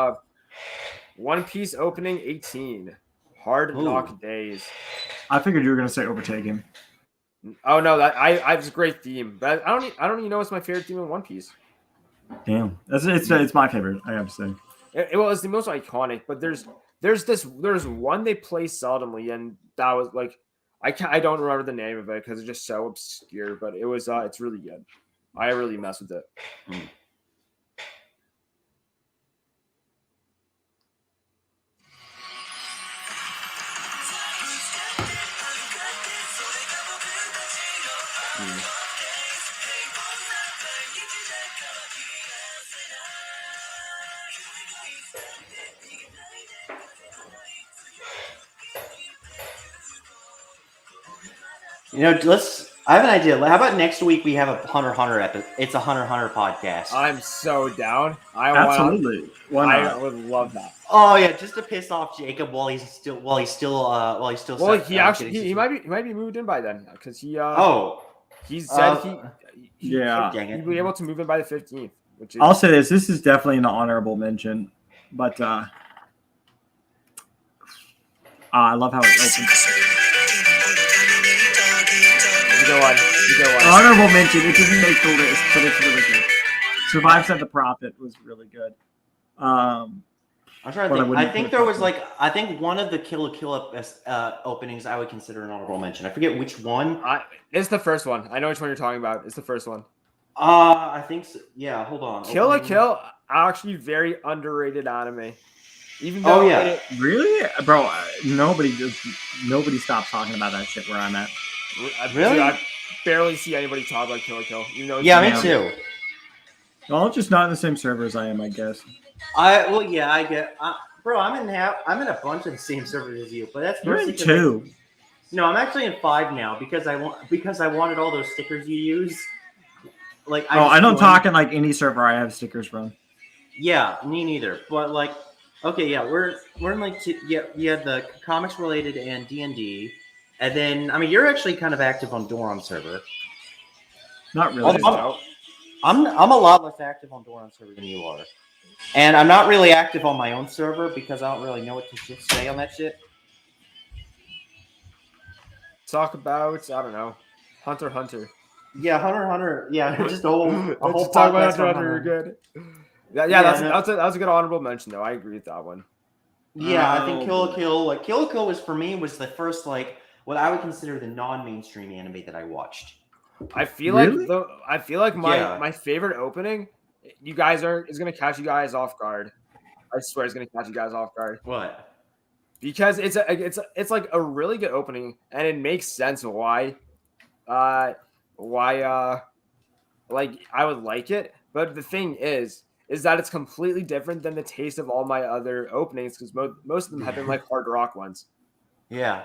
Speaker 2: One Piece opening 18. Hard Knock Days.
Speaker 3: I figured you were gonna say Overtake Him.
Speaker 2: Oh no, I was a great theme, but I don't even know what's my favorite theme in One Piece.
Speaker 3: Damn, it's my favorite. I have to say.
Speaker 2: It's the most iconic, but there's one they play seldomly, and that was like I don't remember the name of it because it's just so obscure, but it was it's really good. I really mess with it.
Speaker 1: I have an idea. How about next week we have a Hunter x Hunter episode? It's a Hunter x Hunter podcast.
Speaker 2: I'm so down.
Speaker 3: Absolutely.
Speaker 2: I would love that.
Speaker 1: Oh yeah, just to piss off Jacob while he's still.
Speaker 2: Well, he might be moved in by then because he said he'd be able to move in by the 15th. Which is,
Speaker 3: I'll say this is definitely an honorable mention, but I love how it opens.
Speaker 2: You go on.
Speaker 3: Honorable mention. It didn't make the list, but it's really good. Survive Said the Prophet was really good.
Speaker 1: I'm trying to think. I think there was I think one of the Kill la Kill openings I would consider an honorable mention. I forget which one.
Speaker 2: It's the first one. I know which one you're talking about. It's the first one.
Speaker 1: I think so. Yeah, hold on.
Speaker 2: Kill la Kill, actually very underrated anime. Even though
Speaker 3: really, bro, nobody stops talking about that shit where I'm at.
Speaker 1: Really?
Speaker 2: Dude, I barely see anybody talk about Kill la Kill.
Speaker 1: Me too.
Speaker 3: Well, just not in the same server as I am, I guess.
Speaker 1: I get. Bro, I'm in a bunch of the same servers as you, but that's
Speaker 3: you're in 2.
Speaker 1: No, I'm actually in 5 now because I wanted all those stickers you use.
Speaker 3: I don't talk in any server I have stickers from.
Speaker 1: Yeah, me neither. But okay, yeah, we're in you have the comics related and D&D, and then you're actually kind of active on Doron server.
Speaker 3: Not really.
Speaker 1: I'm a lot less active on Doron server than you are, and I'm not really active on my own server because I don't really know what to say on that shit.
Speaker 2: Talk about Hunter x Hunter.
Speaker 1: Yeah, Hunter x Hunter. Yeah, just a whole
Speaker 2: talk about Hunter x Hunter. Good. That was a good honorable mention though. I agree with that one.
Speaker 1: Yeah, I think Kill la Kill. Kill la Kill was for me was the first what I would consider the non-mainstream anime that I watched.
Speaker 2: I feel like my favorite opening, is gonna catch you guys off guard. I swear it's gonna catch you guys off guard.
Speaker 1: What?
Speaker 2: Because it's a really good opening, and it makes sense why I would like it. But the thing is that it's completely different than the taste of all my other openings because most of them have been hard rock ones.
Speaker 1: Yeah.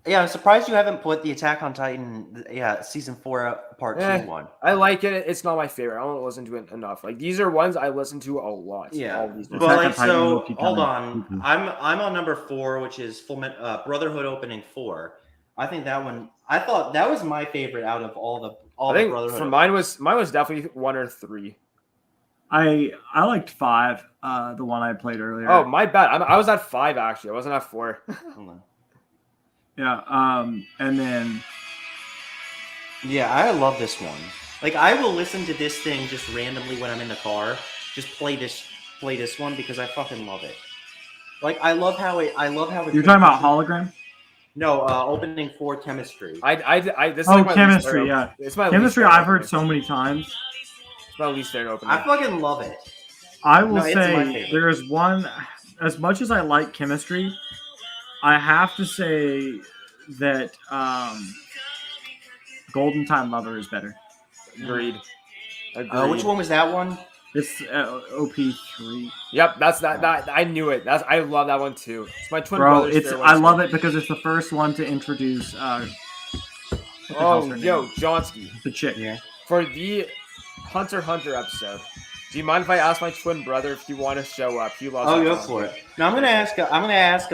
Speaker 1: Yeah, I'm surprised you haven't put the Attack on Titan season 4 part 2 one.
Speaker 2: I like it. It's not my favorite. I don't listen to it enough. These are ones I listen to a lot.
Speaker 1: Yeah. All these hold on. I'm on number 4, which is Brotherhood opening 4. I think that one. I thought that was my favorite out of all the Brotherhood.
Speaker 2: For mine was definitely 1 or 3.
Speaker 3: I liked 5, the one I played earlier.
Speaker 2: Oh, my bad. I was at 5 actually. I wasn't at 4.
Speaker 3: Yeah. And then.
Speaker 1: Yeah, I love this one. I will listen to this thing just randomly when I'm in the car. Just play this one because I fucking love it. I love how it.
Speaker 3: You're talking about Hologram?
Speaker 1: No, opening 4 Chemistry.
Speaker 2: This is
Speaker 3: Chemistry, yeah.
Speaker 2: It's my
Speaker 3: Chemistry I've heard so many times.
Speaker 2: It's my least favorite opening.
Speaker 1: I fucking love it.
Speaker 3: I will say there is one, as much as I like Chemistry, I have to say that Golden Time Lover is better.
Speaker 2: Agreed.
Speaker 1: Which one was that one?
Speaker 3: It's OP3.
Speaker 2: Yep, that's that. I knew it. I love that one too. It's my twin brother's
Speaker 3: I love it because it's the first one to introduce.
Speaker 2: Johnsky,
Speaker 3: the chick.
Speaker 1: Yeah.
Speaker 2: For the Hunter x Hunter episode, do you mind if I ask my twin brother if he want to show up? He loves.
Speaker 1: Go for it. Now I'm gonna ask a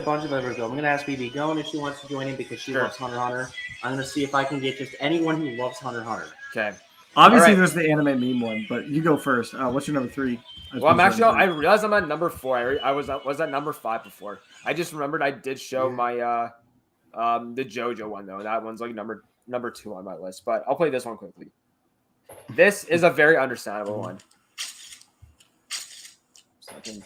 Speaker 1: bunch of others. I'm gonna ask BB Gone if she wants to join in because she loves Hunter x Hunter. I'm gonna see if I can get just anyone who loves Hunter x Hunter.
Speaker 2: Okay.
Speaker 3: Obviously, there's the anime meme one, but you go first. What's your number 3?
Speaker 2: Well, I realized I'm at number 4. I was at number 5 before. I just remembered I did show my the JoJo one though. That one's number 2 on my list. But I'll play this one quickly. This is a very understandable one. Second.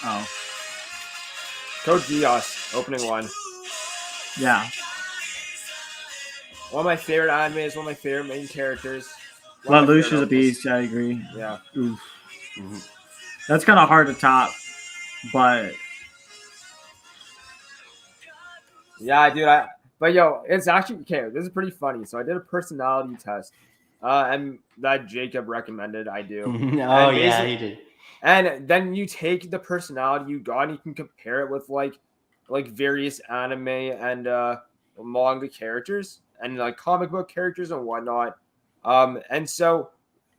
Speaker 3: Oh.
Speaker 2: Code Geass, opening 1.
Speaker 3: Yeah.
Speaker 2: One of my favorite animes, one of my favorite main characters.
Speaker 3: Lelouch is a beast, I agree.
Speaker 2: Yeah.
Speaker 3: Oof. Mm-hmm. That's kind of hard to top, but...
Speaker 2: Yeah, dude, but it's actually, okay, this is pretty funny. So I did a personality test, and that Jacob recommended I do.
Speaker 1: He did.
Speaker 2: And then you take the personality you got and you can compare it with like various anime and manga characters and like comic book characters and whatnot. And so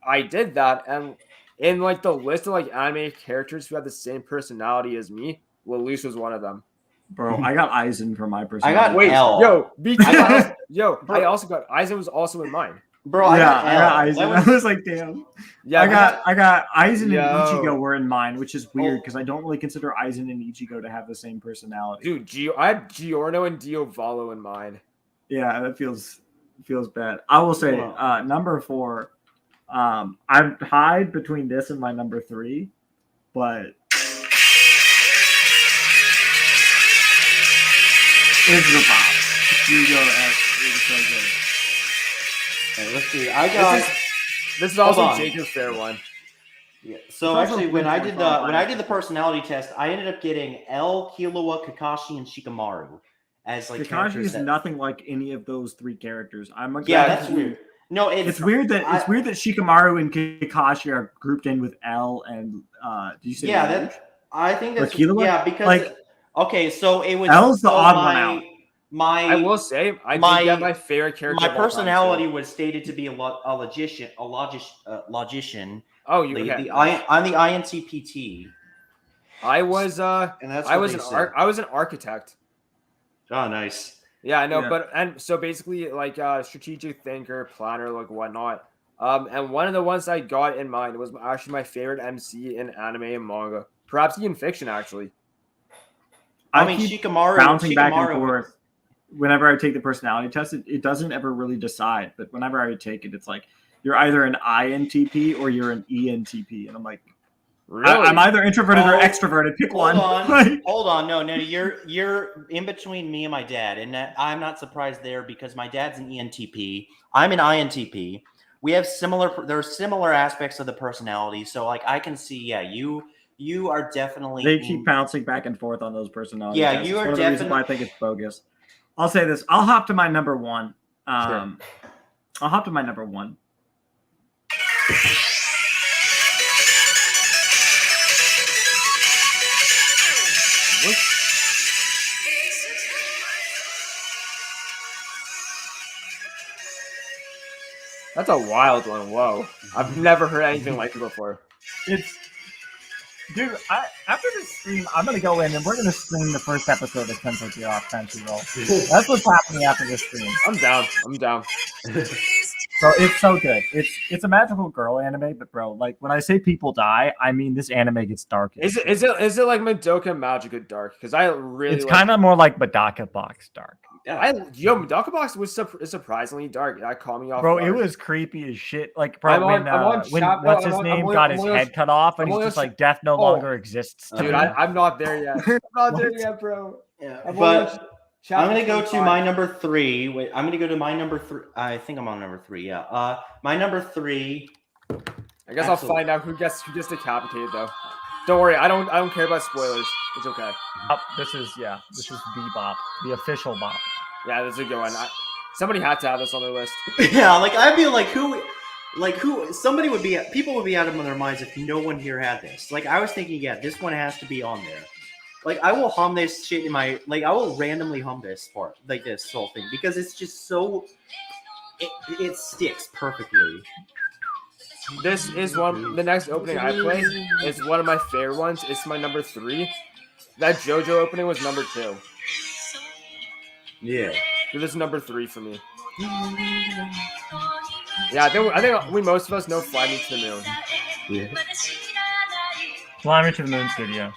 Speaker 2: I did that, and in like the list of like anime characters who had the same personality as me, Lelouch was one of them.
Speaker 3: Bro, I got Aizen for my personality.
Speaker 1: I got L.
Speaker 2: Yo, BT. I also got Aizen was also in mine.
Speaker 1: Bro, I got
Speaker 3: Aizen. I was like, damn. Yeah, I got Aizen and Ichigo were in mine, which is weird because I don't really consider Aizen and Ichigo to have the same personality.
Speaker 2: Dude, I had Giorno and Diavolo in mine.
Speaker 3: Yeah, that feels bad. I will say, number 4. I'm tied between this and my number 3, but it's the pop. Hugo X is so good.
Speaker 1: Okay, let's see. I got
Speaker 2: this is also Jacob's fair one.
Speaker 1: Yeah. So actually, when I did the personality test, I ended up getting L, Killua, Kakashi, and Shikamaru as like
Speaker 3: Kakashi is nothing like any of those 3 characters.
Speaker 1: That's weird. No,
Speaker 3: it's weird that Shikamaru and Kakashi are grouped in with L and did you say
Speaker 1: I think that's because
Speaker 3: like
Speaker 1: okay, so it was
Speaker 3: L's the odd one out.
Speaker 2: I will say my favorite character.
Speaker 1: My personality was stated to be a logician.
Speaker 2: Oh, you okay?
Speaker 1: I'm the INTPT.
Speaker 2: I was an architect.
Speaker 1: Oh, nice.
Speaker 2: Yeah, I know, but and so basically like strategic thinker, planner, like whatnot. And one of the ones I got in mind was actually my favorite MC in anime and manga, perhaps even fiction, actually.
Speaker 3: I mean, Shikamaru bouncing back and forth. Whenever I take the personality test, it doesn't ever really decide. But whenever I take it, it's like you're either an INTP or you're an ENTP, and I'm like, really? I'm either introverted or extroverted. Pick one.
Speaker 1: Hold on. No. You're in between me and my dad, and I'm not surprised there because my dad's an ENTP. I'm an INTP. We have there are similar aspects of the personality, so like I can see, you are definitely.
Speaker 3: They keep bouncing back and forth on those personalities.
Speaker 1: Yeah, you are definitely.
Speaker 3: I think it's bogus. I'll say this. I'll hop to my number 1. I'll hop to my number 1.
Speaker 2: That's a wild one. Whoa. I've never heard anything like it before.
Speaker 3: Dude, after this stream, I'm going to go in and we're going to stream the first episode of Tensei Off Crunchyroll. That's what's happening after this stream.
Speaker 2: I'm down.
Speaker 3: So it's so good. It's a magical girl anime, but bro, like when I say people die, I mean this anime gets dark.
Speaker 2: Is it like Madoka Magica dark? Because I really
Speaker 3: it's kind of more like Madoka Box dark.
Speaker 2: Yeah. Madoka Box was surprisingly dark. That caught me off.
Speaker 3: Bro, it was creepy as shit. Like, bro, when what's his name got his head cut off, and he's just like, death no longer exists.
Speaker 2: Dude, I'm not there yet. I'm not there yet, bro.
Speaker 1: Yeah, but I'm gonna go to my number 3. Wait, I'm gonna go to my number 3. I think I'm on number 3. Yeah. My number 3.
Speaker 2: I guess I'll find out who gets decapitated though. Don't worry, I don't care about spoilers. It's okay.
Speaker 3: This is Bebop, the official Bop.
Speaker 2: Yeah, this is a good one. Somebody had to have this on their list.
Speaker 1: Yeah, like I feel like who people would be out of their minds if no one here had this. Like I was thinking, this one has to be on there. Like I will hum this shit I will randomly hum this part, like this whole thing, because it's just so it sticks perfectly.
Speaker 2: This is the next opening I play is one of my favorite ones. It's my number 3. That JoJo opening was number 2.
Speaker 1: Yeah.
Speaker 2: So this is number 3 for me. Yeah, I think most of us know Fly Me to the Moon.
Speaker 1: Yeah.
Speaker 3: Fly Me to the Moon Studio.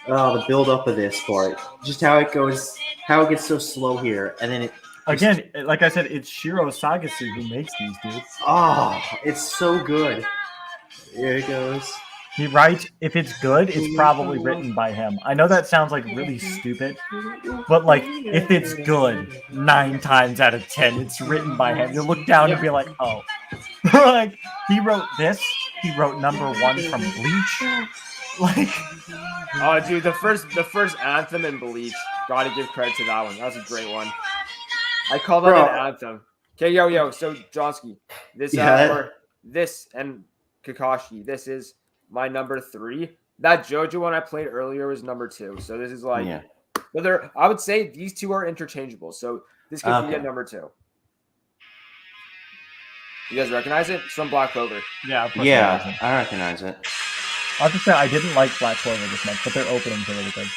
Speaker 1: Oh, the build up of this part. Just how it goes, how it gets so slow here, and then it.
Speaker 3: Again, like I said, it's Shiro Sagasu who makes these dudes.
Speaker 1: Oh, it's so good. Here it goes.
Speaker 3: He writes, if it's good, it's probably written by him. I know that sounds like really stupid, but like, if it's good, 9 times out of 10, it's written by him. You look down and be like, oh. Like, he wrote this. He wrote number 1 from Bleach. Like,
Speaker 2: oh, dude, the first anthem in Bleach. Gotta give credit to that one. That was a great one. I call that an anthem. Okay, yo. So Johnsky, this and Kakashi, this is my number 3. That JoJo one I played earlier was number 2. So this is like, but I would say these two are interchangeable. So this could be at number 2. You guys recognize it? It's from Black Clover.
Speaker 3: Yeah,
Speaker 1: I recognize it.
Speaker 3: I'll just say I didn't like Black Clover this month, but their openings are really good.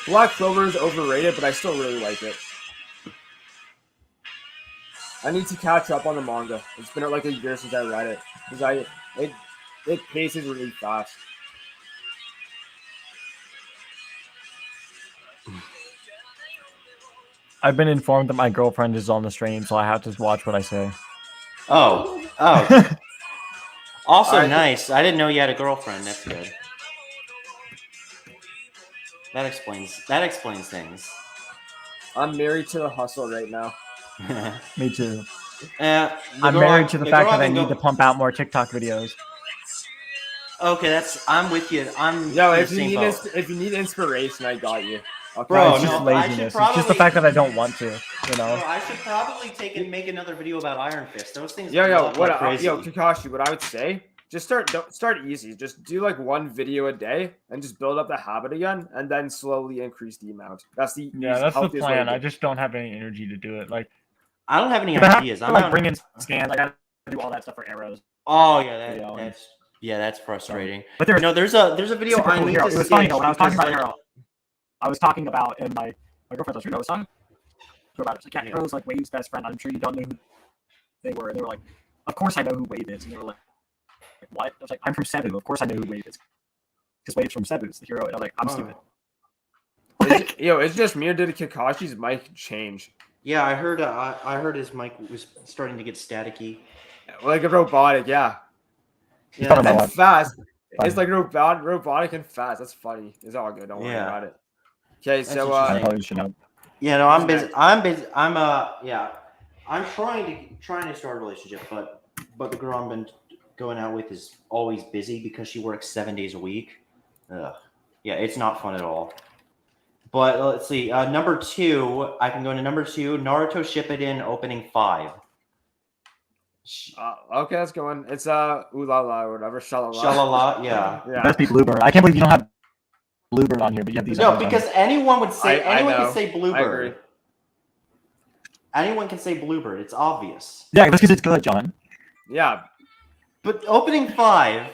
Speaker 2: Black Clover is overrated, but I still really like it. I need to catch up on the manga. It's been like a year since I read it because it paces really fast.
Speaker 3: I've been informed that my girlfriend is on the stream, so I have to watch what I say.
Speaker 1: Oh. Also nice. I didn't know you had a girlfriend. That's good. That explains things.
Speaker 2: I'm married to the hustle right now.
Speaker 3: Me too. I'm married to the fact that I need to pump out more TikTok videos.
Speaker 1: Okay, I'm with you.
Speaker 2: If you need inspiration, I got you.
Speaker 3: Okay. Bro, it's just laziness. It's just the fact that I don't want to. You know.
Speaker 1: Bro, I should probably make another video about Iron Fist. Those things.
Speaker 2: Kakashi, what I would say, just start easy. Just do like one video a day and just build up the habit again, and then slowly increase the amount. That's the
Speaker 3: plan. I just don't have any energy to do it. Like,
Speaker 1: I don't have any ideas.
Speaker 3: I'm like bringing scans. I gotta do all that stuff for arrows.
Speaker 1: Oh yeah, that's frustrating. But there's a video I need to see.
Speaker 3: It was funny though when I was talking about Arrow. I was talking about in my girlfriend was talking about it. Like, yeah, Arrow's like Wave's best friend. I'm sure you don't know who they were. And they were like, of course I know who Wave is. And they were like, what? I was like, I'm from Cebu. Of course I know who Wave is. Because Wave's from Cebu. It's the hero. And I was like, I'm stupid.
Speaker 2: It's just me, or did Kakashi's mic change?
Speaker 1: Yeah, I heard his mic was starting to get staticky.
Speaker 2: Like a robotic, yeah. And fast. It's like robotic and fast. That's funny. It's all good. Don't worry about it. Okay, so
Speaker 1: yeah, no, I'm busy. I'm trying to start a relationship, but the girl I've been going out with is always busy because she works 7 days a week. Ugh. Yeah, it's not fun at all. But let's see. Number 2, I can go to number 2. Naruto Shippuden opening 5.
Speaker 2: Okay, let's go on. It's Ulala or whatever.
Speaker 1: Shalala, yeah.
Speaker 3: Must be Bluebird. I can't believe you don't have Bluebird on here, but you have these.
Speaker 1: No, because anyone can say Bluebird. Anyone can say Bluebird. It's obvious.
Speaker 3: Yeah, that's because it's good, John.
Speaker 2: Yeah.
Speaker 1: But opening 5.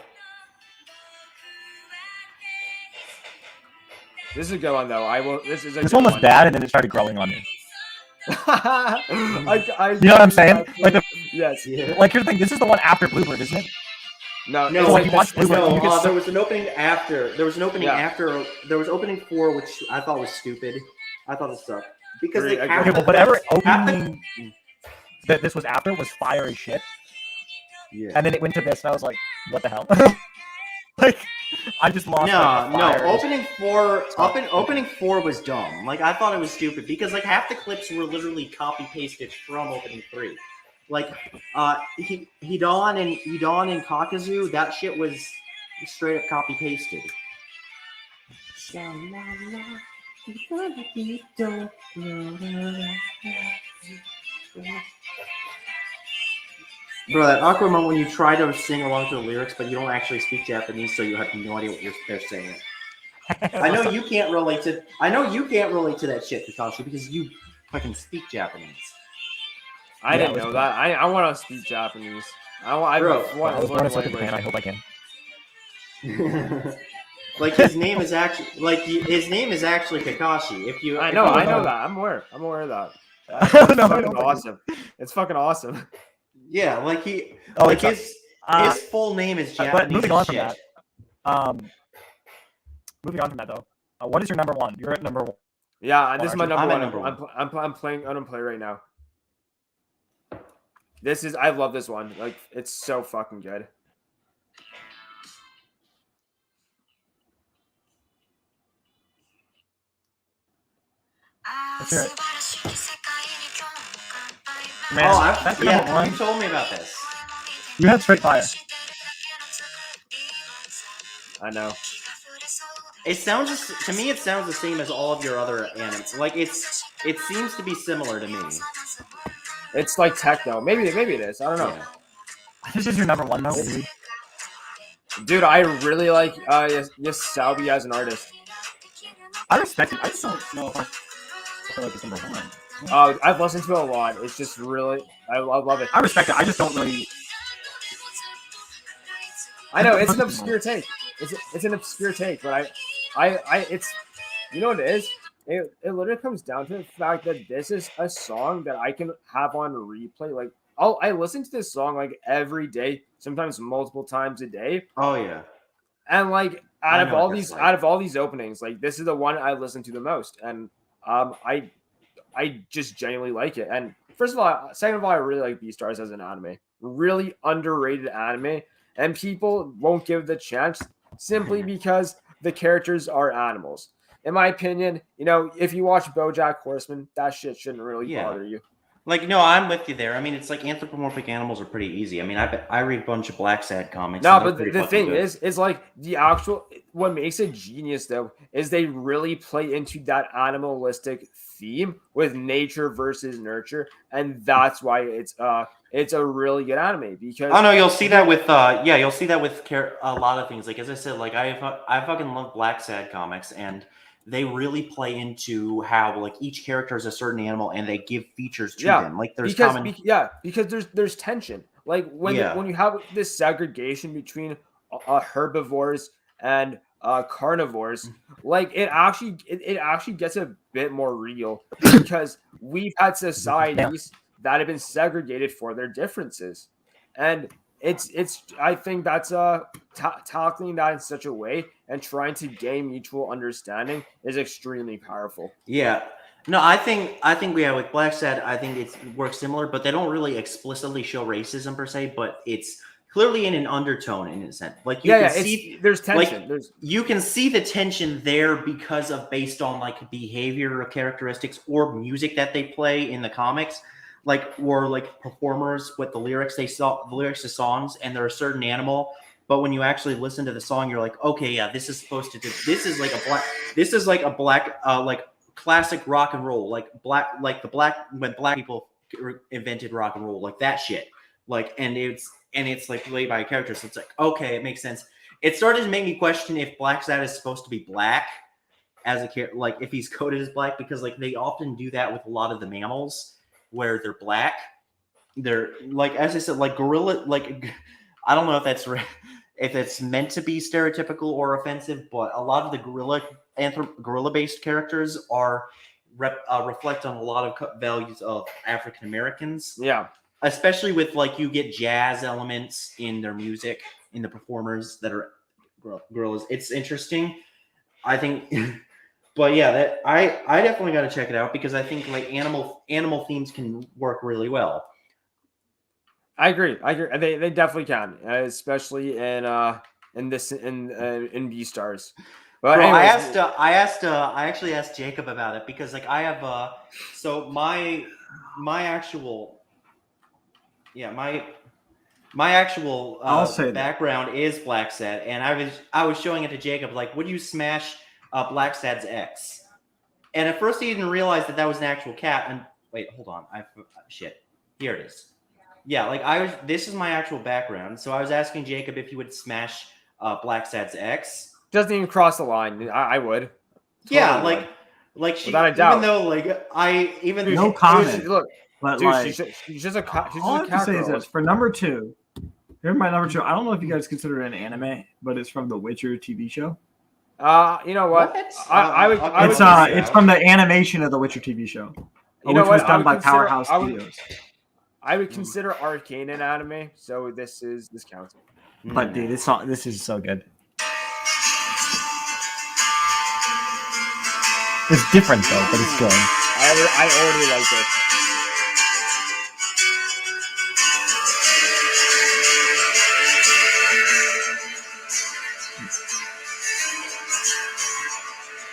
Speaker 2: This is a good one though.
Speaker 3: This one was bad, and then it started growing on me.
Speaker 2: You know
Speaker 3: what I'm saying?
Speaker 2: Yes.
Speaker 3: Like, here's the thing. This is the one after Bluebird, isn't it?
Speaker 2: No.
Speaker 1: There was an opening after. There was an opening after. There was opening 4, which I thought was stupid. I thought it sucked because
Speaker 3: whatever opening that this was after was fire as shit.
Speaker 1: Yeah.
Speaker 3: And then it went to this, and I was like, "What the hell?" Like, I just lost.
Speaker 1: Opening 4 was dumb. Like, I thought it was stupid because like half the clips were literally copy pasted from opening 3. Like, Hidan and Kakazu, that shit was straight up copy pasted. Bro, that awkward moment when you try to sing along to the lyrics, but you don't actually speak Japanese, so you have no idea what they're saying. I know you can't relate to that shit, Kakashi, because you fucking speak Japanese.
Speaker 2: I didn't know that. I want to speak Japanese. I want to learn a language.
Speaker 3: I hope I can.
Speaker 1: Like his name is actually Kakashi.
Speaker 2: I know that. I'm aware of that. Awesome. It's fucking awesome.
Speaker 1: Yeah, like his full name is Japanese.
Speaker 3: But moving on from that, though, what is your number 1? You're at number 1.
Speaker 2: Yeah, this is my number 1. I'm playing Unplay right now. I love this one. Like, it's so fucking good.
Speaker 3: Let's hear it.
Speaker 1: Man, you told me about this.
Speaker 3: You had straight fire.
Speaker 2: I know.
Speaker 1: It sounds the same as all of your other animes. Like it seems to be similar to me.
Speaker 2: It's like techno. Maybe it is. I don't know.
Speaker 3: Yeah. This is your number one though.
Speaker 2: Dude, I really like Yasobi as an artist.
Speaker 3: I respect it. I just don't know if I feel like it's number one.
Speaker 2: I've listened to it a lot. It's just really, I love it.
Speaker 3: I respect it. I just don't really.
Speaker 2: I know it's an obscure take. It's an obscure take, but it's, you know what it is? It literally comes down to the fact that this is a song that I can have on replay. Like I listen to this song like every day, sometimes multiple times a day.
Speaker 1: Oh yeah.
Speaker 2: And like out of all these openings, like this is the one I listen to the most, and I just genuinely like it. And second of all, I really like Beastars as an anime, really underrated anime, and people won't give the chance simply because the characters are animals. In my opinion, if you watch BoJack Horseman, that shit shouldn't really bother you.
Speaker 1: Like, no, I'm with you there. I mean, it's like anthropomorphic animals are pretty easy. I mean, I read a bunch of Black Sad comics.
Speaker 2: No, but the thing is like what makes it genius though is they really play into that animalistic theme with nature versus nurture, and that's why it's a really good anime because
Speaker 1: you'll see that with you'll see that with a lot of things. Like as I said, like I fucking love Black Sad comics, and they really play into how like each character is a certain animal and they give features to them. Like there's
Speaker 2: because there's tension. Like when you have this segregation between herbivores and carnivores, like it actually gets a bit more real because we've had societies that have been segregated for their differences, and I think that's tackling that in such a way and trying to gain mutual understanding is extremely powerful.
Speaker 1: Yeah. No, I think with Black Sad, I think it works similar, but they don't really explicitly show racism per se, but it's clearly in an undertone in a sense. Like you can see
Speaker 2: there's tension.
Speaker 1: Like, you can see the tension there because of based on like behavior characteristics or music that they play in the comics. Or performers with the lyrics the lyrics to songs, and they're a certain animal. But when you actually listen to the song, you're like, okay, yeah, this is supposed to do. This is like a black like classic rock and roll, when black people invented rock and roll, like that shit. And it's like played by a character, so it's like, okay, it makes sense. It started to make me question if Black Sad is supposed to be black as a character, like if he's coded as black, because like they often do that with a lot of the mammals. Where they're black, they're like, as I said, like gorilla. Like I don't know if it's meant to be stereotypical or offensive, but a lot of the gorilla-based characters are reflect on a lot of values of African Americans.
Speaker 2: Yeah,
Speaker 1: especially with you get jazz elements in their music, in the performers that are gorillas. It's interesting, I think. But yeah, that I definitely got to check it out because I think animal themes can work really well.
Speaker 2: I agree. They definitely can, especially in Beastars. But
Speaker 1: bro, anyways, I actually asked Jacob about it because I have so my actual background is Black Sad, and I was showing it to Jacob, like, would you smash Black Sad's ex? And at first he didn't realize that was an actual cat. And wait, hold on, shit, here it is. Yeah, this is my actual background. So I was asking Jacob if he would smash Black Sad's ex.
Speaker 2: Doesn't even cross the line. I would.
Speaker 1: Totally yeah, like she,
Speaker 2: without a doubt.
Speaker 1: Even though
Speaker 3: no comment.
Speaker 2: Look,
Speaker 3: but
Speaker 2: dude, she's just a cat.
Speaker 3: All I have to say is this: for number two, here's my number two. I don't know if you guys consider it an anime, but it's from the Witcher TV show.
Speaker 2: You know what?
Speaker 3: It's from the animation of the Witcher TV show, which was done by Powerhouse Studios.
Speaker 2: I would consider Arcane an anime, so this counts.
Speaker 3: But dude, this is so good. It's different though, but it's good.
Speaker 2: I already like this.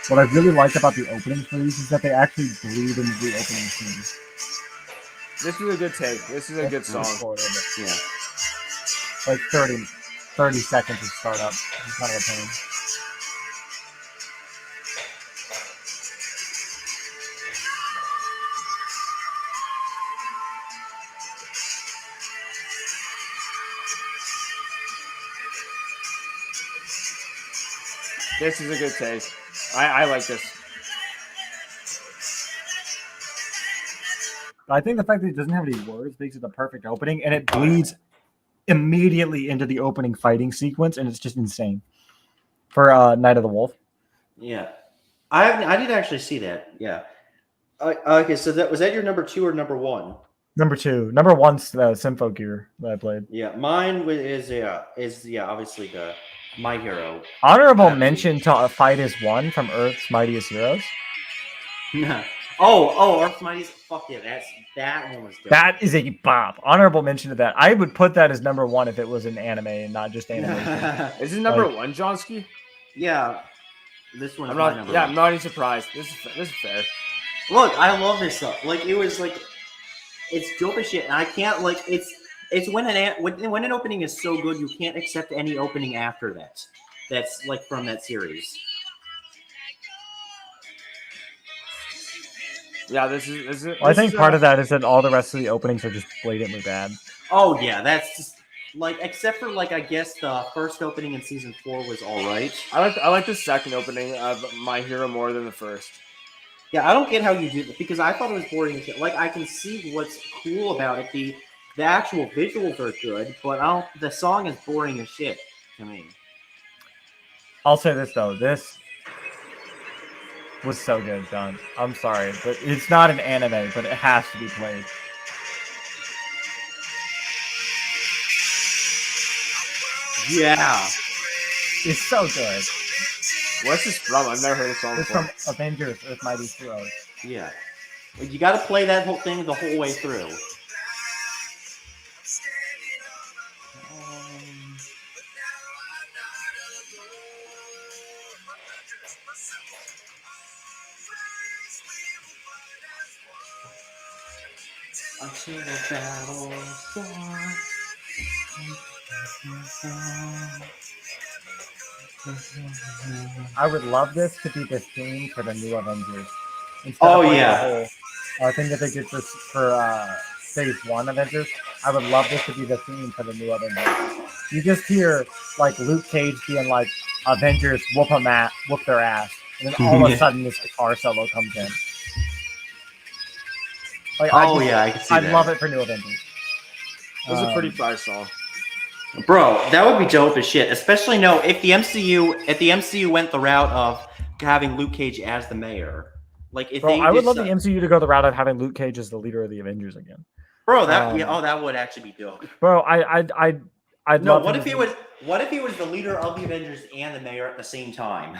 Speaker 3: What I really like about the openings for these is that they actually bleed into the opening scene.
Speaker 2: This is a good take. This is a good song.
Speaker 1: Yeah.
Speaker 3: Like 30 seconds to start up. It's kind of a pain.
Speaker 2: This is a good taste. I like this.
Speaker 3: I think the fact that it doesn't have any words makes it the perfect opening, and it bleeds immediately into the opening fighting sequence, and it's just insane for Night of the Wolf.
Speaker 1: Yeah, I did actually see that. Yeah. Okay, so was that your number 2 or number 1?
Speaker 3: Number 2. Number 1's the Symphogear that I played.
Speaker 1: Yeah, mine is obviously the My Hero.
Speaker 3: Honorable mention to A Fight Is Won from Earth's Mightiest Heroes.
Speaker 1: Earth's Mightiest. Fuck yeah, that one was dope.
Speaker 3: That is a bop. Honorable mention to that. I would put that as number 1 if it was an anime and not just animation.
Speaker 2: Is it number 1, Johnsky?
Speaker 1: Yeah, this one.
Speaker 2: I'm not even surprised. This is fair.
Speaker 1: Look, I love this stuff. Like it was like, it's dope as shit, and I can't like it's when an opening is so good you can't accept any opening after that. That's like from that series.
Speaker 2: Yeah, this is.
Speaker 3: I think part of that is that all the rest of the openings are just blatantly bad.
Speaker 1: Oh yeah, that's just like except for like I guess the first opening in season 4 was all right.
Speaker 2: I like the second opening of My Hero more than the first.
Speaker 1: Yeah, I don't get how you do it because I thought it was boring as shit. Like I can see what's cool about it. The actual visuals are good, but the song is boring as shit to me.
Speaker 3: I'll say this though, this was so good, John. I'm sorry, but it's not an anime, but it has to be played.
Speaker 1: Yeah,
Speaker 3: it's so good.
Speaker 2: What's this from? I've never heard this song before.
Speaker 3: It's from Avengers: Earth Mightiest Heroes.
Speaker 1: Yeah, you got to play that whole thing the whole way through. Until the battle is won.
Speaker 3: I would love this to be the theme for the new Avengers. I think that they did this for Phase 1 Avengers. I would love this to be the theme for the new Avengers. You just hear like Luke Cage being like, Avengers whoop their ass, and then all of a sudden this guitar solo comes in. Like, I can see that. I'd love it for new Avengers.
Speaker 2: It was a pretty fire song.
Speaker 1: Bro, that would be dope as shit. Especially if the MCU went the route of having Luke Cage as the mayor. Like if
Speaker 3: I would love the MCU to go the route of having Luke Cage as the leader of the Avengers again.
Speaker 1: Bro, that would actually be dope.
Speaker 3: Bro, I'd
Speaker 1: love. What if he was the leader of the Avengers and the mayor at the same time?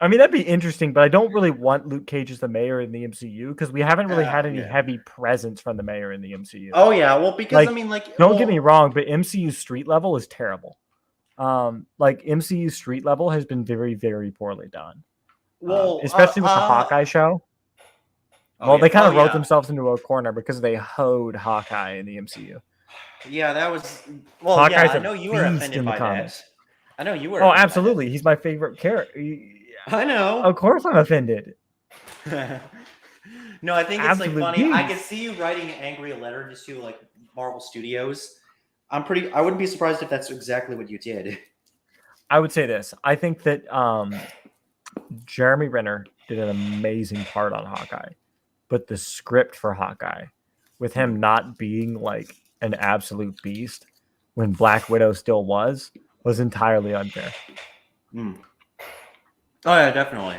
Speaker 3: I mean, that'd be interesting, but I don't really want Luke Cage as the mayor in the MCU because we haven't really had any heavy presence from the mayor in the MCU.
Speaker 1: Oh yeah, well because
Speaker 3: don't get me wrong, but MCU street level is terrible. MCU street level has been very, very poorly done. Well, especially with the Hawkeye show. They kind of wrote themselves into a corner because they hoed Hawkeye in the MCU.
Speaker 1: Yeah, that was
Speaker 3: Hawkeye's
Speaker 1: I know you were offended by that. I know you were.
Speaker 3: Oh, absolutely, he's my favorite character.
Speaker 1: I know.
Speaker 3: Of course I'm offended.
Speaker 1: No, I think it's like funny. I can see you writing an angry letter just to like Marvel Studios. I wouldn't be surprised if that's exactly what you did.
Speaker 3: I would say this. I think that Jeremy Renner did an amazing part on Hawkeye, but the script for Hawkeye, with him not being like an absolute beast when Black Widow still was entirely unfair.
Speaker 1: Oh yeah, definitely.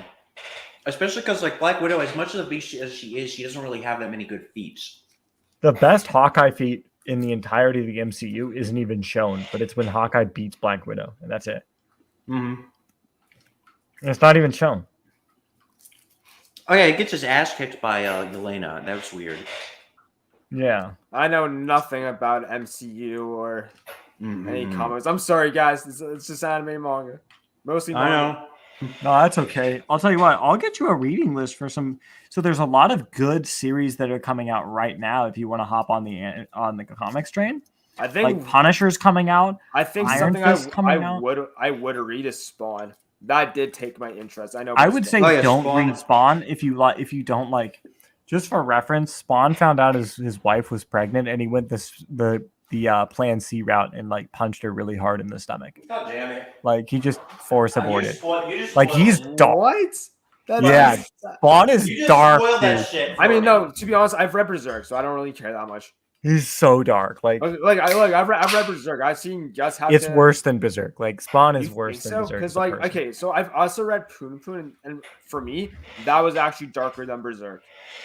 Speaker 1: Especially because like Black Widow, as much of a beast as she is, she doesn't really have that many good feats.
Speaker 3: The best Hawkeye feat in the entirety of the MCU isn't even shown, but it's when Hawkeye beats Black Widow, and that's it.
Speaker 1: Mm-hmm.
Speaker 3: And it's not even shown.
Speaker 1: Oh yeah, he gets his ass kicked by Yelena. That was weird.
Speaker 3: Yeah.
Speaker 2: I know nothing about MCU or any comics. I'm sorry, guys. It's just anime and manga. Mostly manga.
Speaker 1: I know.
Speaker 3: No, that's okay. I'll tell you what. I'll get you a reading list for some. So there's a lot of good series that are coming out right now. If you want to hop on the comics train,
Speaker 2: I think
Speaker 3: like Punisher's coming out.
Speaker 2: I think
Speaker 3: Iron
Speaker 2: something
Speaker 3: Fist
Speaker 2: I would read is Spawn. That did take my interest. I know.
Speaker 3: I would say don't read Spawn if you don't like. Just for reference, Spawn found out his wife was pregnant, and he went the the Plan C route and like punched her really hard in the stomach.
Speaker 1: God damn it!
Speaker 3: Like he just force aborted.
Speaker 1: You just
Speaker 3: Like he's dark.
Speaker 2: What?
Speaker 3: Yeah, Spawn is
Speaker 1: you just
Speaker 3: dark.
Speaker 1: spoiled that
Speaker 3: Dude.
Speaker 1: shit.
Speaker 2: I mean, no. To be honest, I've read Berserk, so I don't really care that much.
Speaker 3: He's so dark. Like
Speaker 2: I've read Berserk. I've seen just how
Speaker 3: it's worse than Berserk. Like Spawn is worse than Berserk.
Speaker 2: Because like okay, so I've also read Poon, and for me, that was actually darker than Berserk.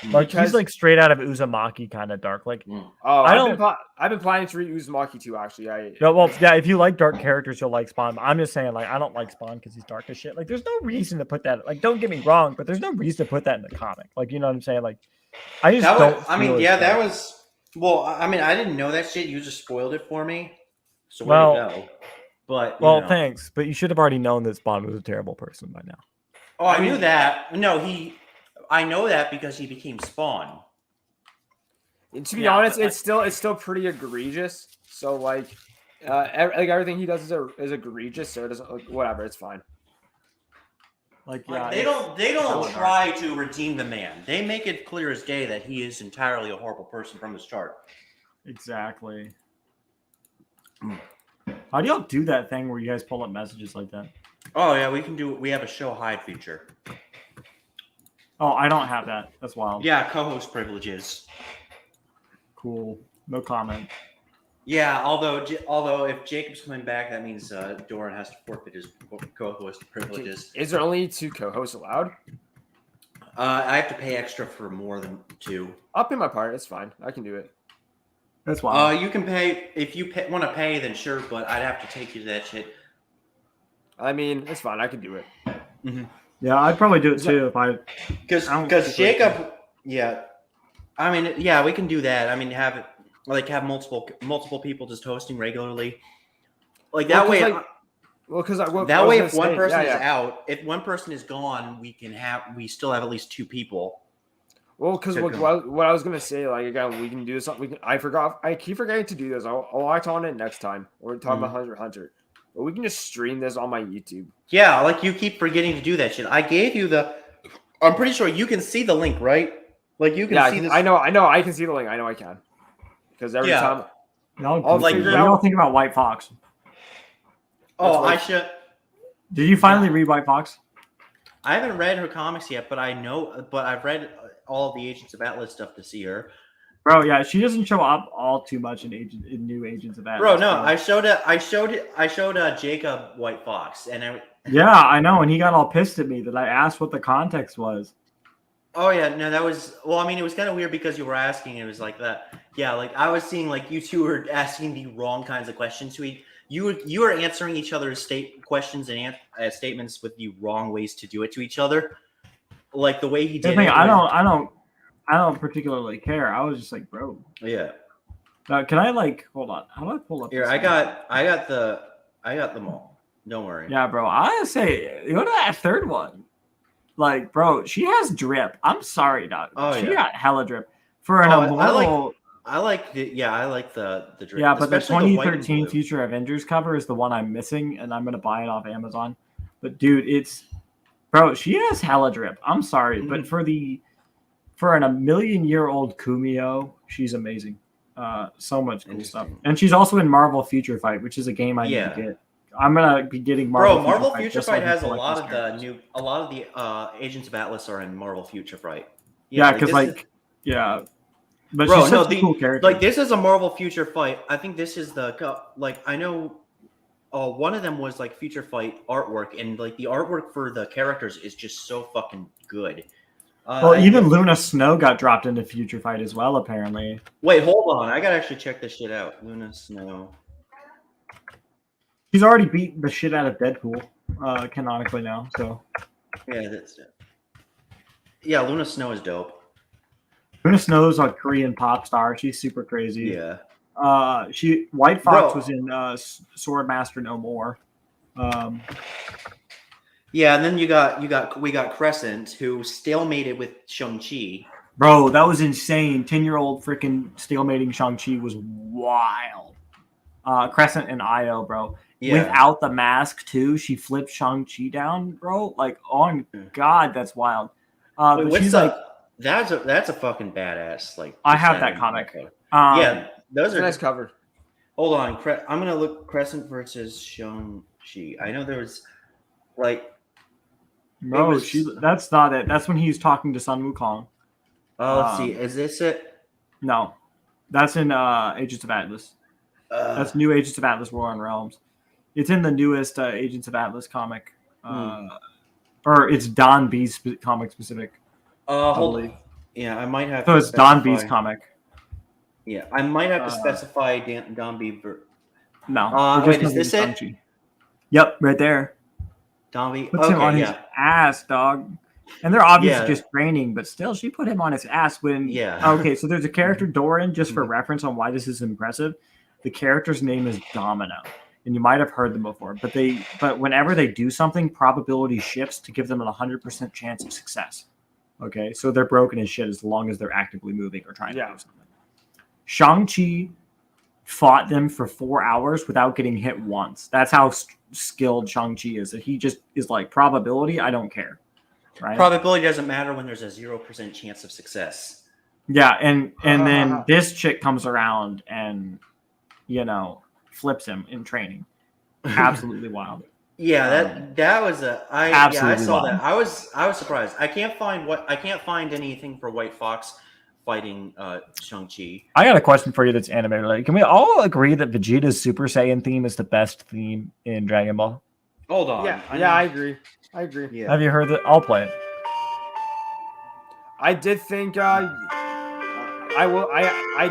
Speaker 3: Like he's like straight out of Uzumaki kind of dark. Like
Speaker 2: I've been planning to read Uzumaki too. Actually,
Speaker 3: if you like dark characters, you'll like Spawn. I'm just saying, like I don't like Spawn because he's dark as shit. Like there's no reason to put that. Like don't get me wrong, but there's no reason to put that in the comic. Like you know what I'm saying? Like I just
Speaker 1: that was. Well, I mean, I didn't know that shit. You just spoiled it for me. So way to go. But
Speaker 3: thanks. But you should have already known that Spawn was a terrible person by now.
Speaker 1: Oh, I knew that. No, I know that because he became Spawn.
Speaker 2: And to be honest, it's still pretty egregious. So like everything he does is egregious. So it doesn't whatever. It's fine.
Speaker 1: They don't try to redeem the man. They make it clear as day that he is entirely a horrible person from the start.
Speaker 3: Exactly. How do y'all do that thing where you guys pull up messages like that?
Speaker 1: Oh yeah, we have a show hide feature.
Speaker 3: Oh, I don't have that. That's wild.
Speaker 1: Yeah, co-host privileges.
Speaker 3: Cool. No comment.
Speaker 1: Yeah, although if Jacob's coming back, that means Doran has to forfeit his co-host privileges.
Speaker 2: Is there only 2 co-hosts allowed?
Speaker 1: I have to pay extra for more than 2.
Speaker 2: I'll pay my part. It's fine. I can do it.
Speaker 3: That's wild.
Speaker 1: You can pay if you want to pay, then sure, but I'd have to take you to that shit.
Speaker 2: I mean, it's fine. I can do it.
Speaker 3: Mm-hmm. Yeah, I'd probably do it too if I.
Speaker 1: Because Jacob, yeah, I mean, yeah, we can do that. I mean, have multiple people just hosting regularly, like that way. If one person is out, if one person is gone, we still have at least 2 people.
Speaker 2: Well, because what I was gonna say, like again, we can do something. I keep forgetting to do this. I'll act on it next time. We're talking about Hunter x Hunter, but we can just stream this on my YouTube.
Speaker 1: Yeah, like you keep forgetting to do that shit. I gave you I'm pretty sure you can see the link, right? Like you can see this.
Speaker 2: I know. I can see the link. I know I can. Because every time.
Speaker 3: What do you think about White Fox?
Speaker 1: Oh, I should.
Speaker 3: Did you finally read White Fox?
Speaker 1: I haven't read her comics yet, but I've read all of the Agents of Atlas stuff to see her.
Speaker 3: Bro, yeah, she doesn't show up all too much in New Agents of Atlas.
Speaker 1: Bro, no, I showed Jacob White Fox, and
Speaker 3: yeah, I know, and he got all pissed at me that I asked what the context was.
Speaker 1: Oh yeah, no, that was I mean, it was kind of weird because you were asking. It was like that. Yeah, like I was seeing like you two were asking the wrong kinds of questions to each. You were answering each other's questions and statements with the wrong ways to do it to each other. Like the way he did it.
Speaker 3: I don't particularly care. I was just like, bro.
Speaker 1: Yeah.
Speaker 3: Can I hold on? How do I pull up?
Speaker 1: Here, I got them all. Don't worry.
Speaker 3: Yeah, bro. I gotta say, go to that third one. Like, bro, she has drip. I'm sorry, dog. She got hella drip for an immortal.
Speaker 1: I like the drip.
Speaker 3: Yeah, but the 2013 Future Avengers cover is the one I'm missing, and I'm gonna buy it off Amazon. But dude, she has hella drip. I'm sorry, but for an 1,000,000-year-old Kumio, she's amazing. So much cool stuff, and she's also in Marvel Future Fight, which is a game I need to get. I'm gonna be getting Marvel.
Speaker 1: Bro, Marvel Future Fight has a lot of the Agents of Atlas are in Marvel Future Fight.
Speaker 3: Yeah, because but she's such a cool character.
Speaker 1: Like this is a Marvel Future Fight. I think this is I know. One of them was like Future Fight artwork, and like the artwork for the characters is just so fucking good.
Speaker 3: Even Luna Snow got dropped into Future Fight as well, apparently.
Speaker 1: Wait, hold on. I gotta actually check this shit out. Luna Snow.
Speaker 3: He's already beat the shit out of Deadpool, canonically now. So.
Speaker 1: Yeah, that's it. Yeah, Luna Snow is dope.
Speaker 3: Luna Snow's a Korean pop star. She's super crazy.
Speaker 1: Yeah.
Speaker 3: White Fox was in Swordmaster No More.
Speaker 1: Yeah, and then we got Crescent, who stalemated with Shang-Chi.
Speaker 3: Bro, that was insane. 10-year-old freaking stalemating Shang-Chi was wild. Crescent and Io, bro. Yeah. Without the mask too, she flipped Shang-Chi down, bro. Like, oh God, that's wild.
Speaker 1: That's a fucking badass. Like,
Speaker 3: I have that comic.
Speaker 1: Yeah, those are
Speaker 2: nice cover.
Speaker 1: Hold on, I'm gonna look Crescent versus Shang-Chi. I know there was like
Speaker 3: No, that's not it. That's when he's talking to Sun Wukong.
Speaker 1: Let's see. Is this it?
Speaker 3: No, that's in Agents of Atlas. That's new Agents of Atlas War on Realms. It's in the newest Agents of Atlas comic. Or it's Don B's comic specific.
Speaker 1: Hold on. Yeah, I might have
Speaker 3: to it's Don B's comic.
Speaker 1: Yeah, I might have to specify Don B.
Speaker 3: No.
Speaker 1: Wait, is this it?
Speaker 3: Yep, right there.
Speaker 1: Don B.
Speaker 3: Puts him on his ass, dog. And they're obviously just training, but still, she put him on his ass when.
Speaker 1: Yeah.
Speaker 3: Okay, so there's a character, Doran, just for reference on why this is impressive. The character's name is Domino, and you might have heard them before. But whenever they do something, probability shifts to give them an 100% chance of success. Okay, so they're broken as shit as long as they're actively moving or trying to do something. Shang-Chi fought them for 4 hours without getting hit once. That's how skilled Shang-Chi is. That he just is like, probability, I don't care. Right?
Speaker 1: Probability doesn't matter when there's a 0% chance of success.
Speaker 3: Yeah, and then this chick comes around and, flips him in training. Absolutely wild.
Speaker 1: Yeah, that was I saw
Speaker 3: wild.
Speaker 1: that. I was surprised. I can't find anything for White Fox fighting Shang-Chi.
Speaker 3: I got a question for you that's anime related. Can we all agree that Vegeta's Super Saiyan theme is the best theme in Dragon Ball?
Speaker 1: Hold on.
Speaker 2: I agree.
Speaker 1: Yeah.
Speaker 3: Have you heard that? I'll play it.
Speaker 2: I did think I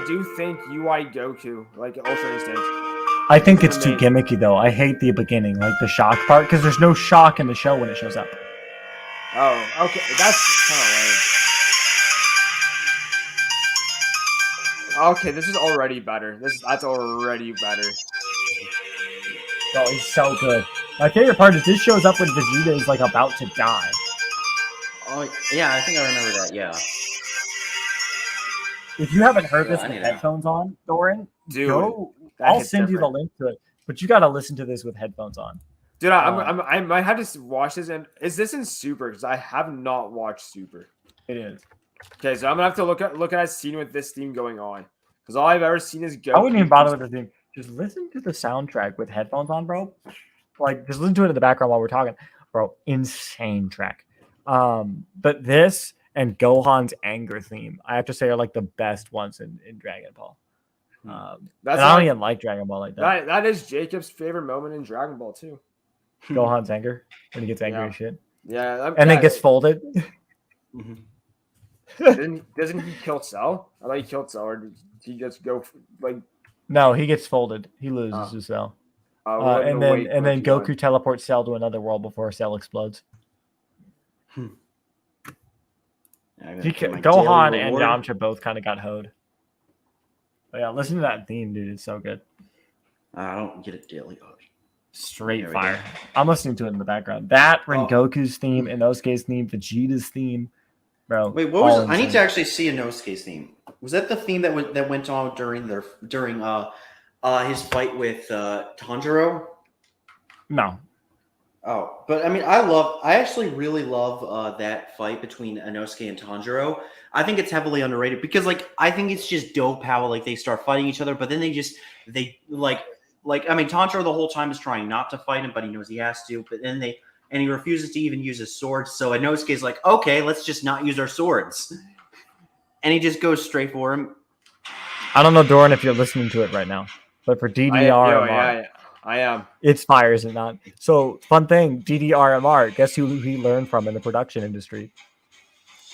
Speaker 2: do think UI Goku, like Ultra Instinct.
Speaker 3: I think it's too gimmicky though. I hate the beginning, like the shock part, because there's no shock in the show when it shows up.
Speaker 2: Oh, okay. That's kind of lame. Okay, this is already better. That's already better.
Speaker 3: Oh, he's so good. My favorite part is this shows up when Vegeta is like about to die.
Speaker 1: Oh yeah, I think I remember that. Yeah.
Speaker 3: If you haven't heard this with headphones on, Doran, I'll send you the link to it. But you got to listen to this with headphones on.
Speaker 2: Dude, I might have to watch this. And is this in Super? Because I have not watched Super.
Speaker 3: It is.
Speaker 2: Okay, so I'm gonna have to look at a scene with this theme going on, because all I've ever seen is Goku.
Speaker 3: I wouldn't even bother with the theme. Just listen to the soundtrack with headphones on, bro. Like, just listen to it in the background while we're talking, bro. Insane track. But this and Gohan's anger theme, I have to say, are like the best ones in Dragon Ball. I don't even like Dragon Ball like that.
Speaker 2: That is Jacob's favorite moment in Dragon Ball too.
Speaker 3: Gohan's anger when he gets angry as shit.
Speaker 2: Yeah,
Speaker 3: and then gets folded.
Speaker 2: Doesn't he kill Cell? I thought he killed Cell, or did he just go like?
Speaker 3: No, he gets folded. He loses to Cell. And then Goku teleports Cell to another world before Cell explodes. Gohan and Yamcha both kind of got hoed. But yeah, listen to that theme, dude. It's so good.
Speaker 1: I don't get it daily.
Speaker 3: Straight fire. I'm listening to it in the background. That, Rengoku's theme, Inosuke's theme, Vegeta's theme. Bro,
Speaker 1: wait, what was it? I need to actually see Inosuke's theme. Was that the theme that went on during his fight with Tanjiro?
Speaker 3: No.
Speaker 1: Oh, but I mean, I actually really love that fight between Inosuke and Tanjiro. I think it's heavily underrated because, like, I think it's just dope how like they start fighting each other, but then they I mean, Tanjiro the whole time is trying not to fight him, but he knows he has to. But then he refuses to even use his sword. So Inosuke's like, okay, let's just not use our swords, and he just goes straight for him.
Speaker 3: I don't know, Doran, if you're listening to it right now, but for DDRMR,
Speaker 2: I am.
Speaker 3: It's fire, is it not? So, fun thing, DDRMR, guess who he learned from in the production industry?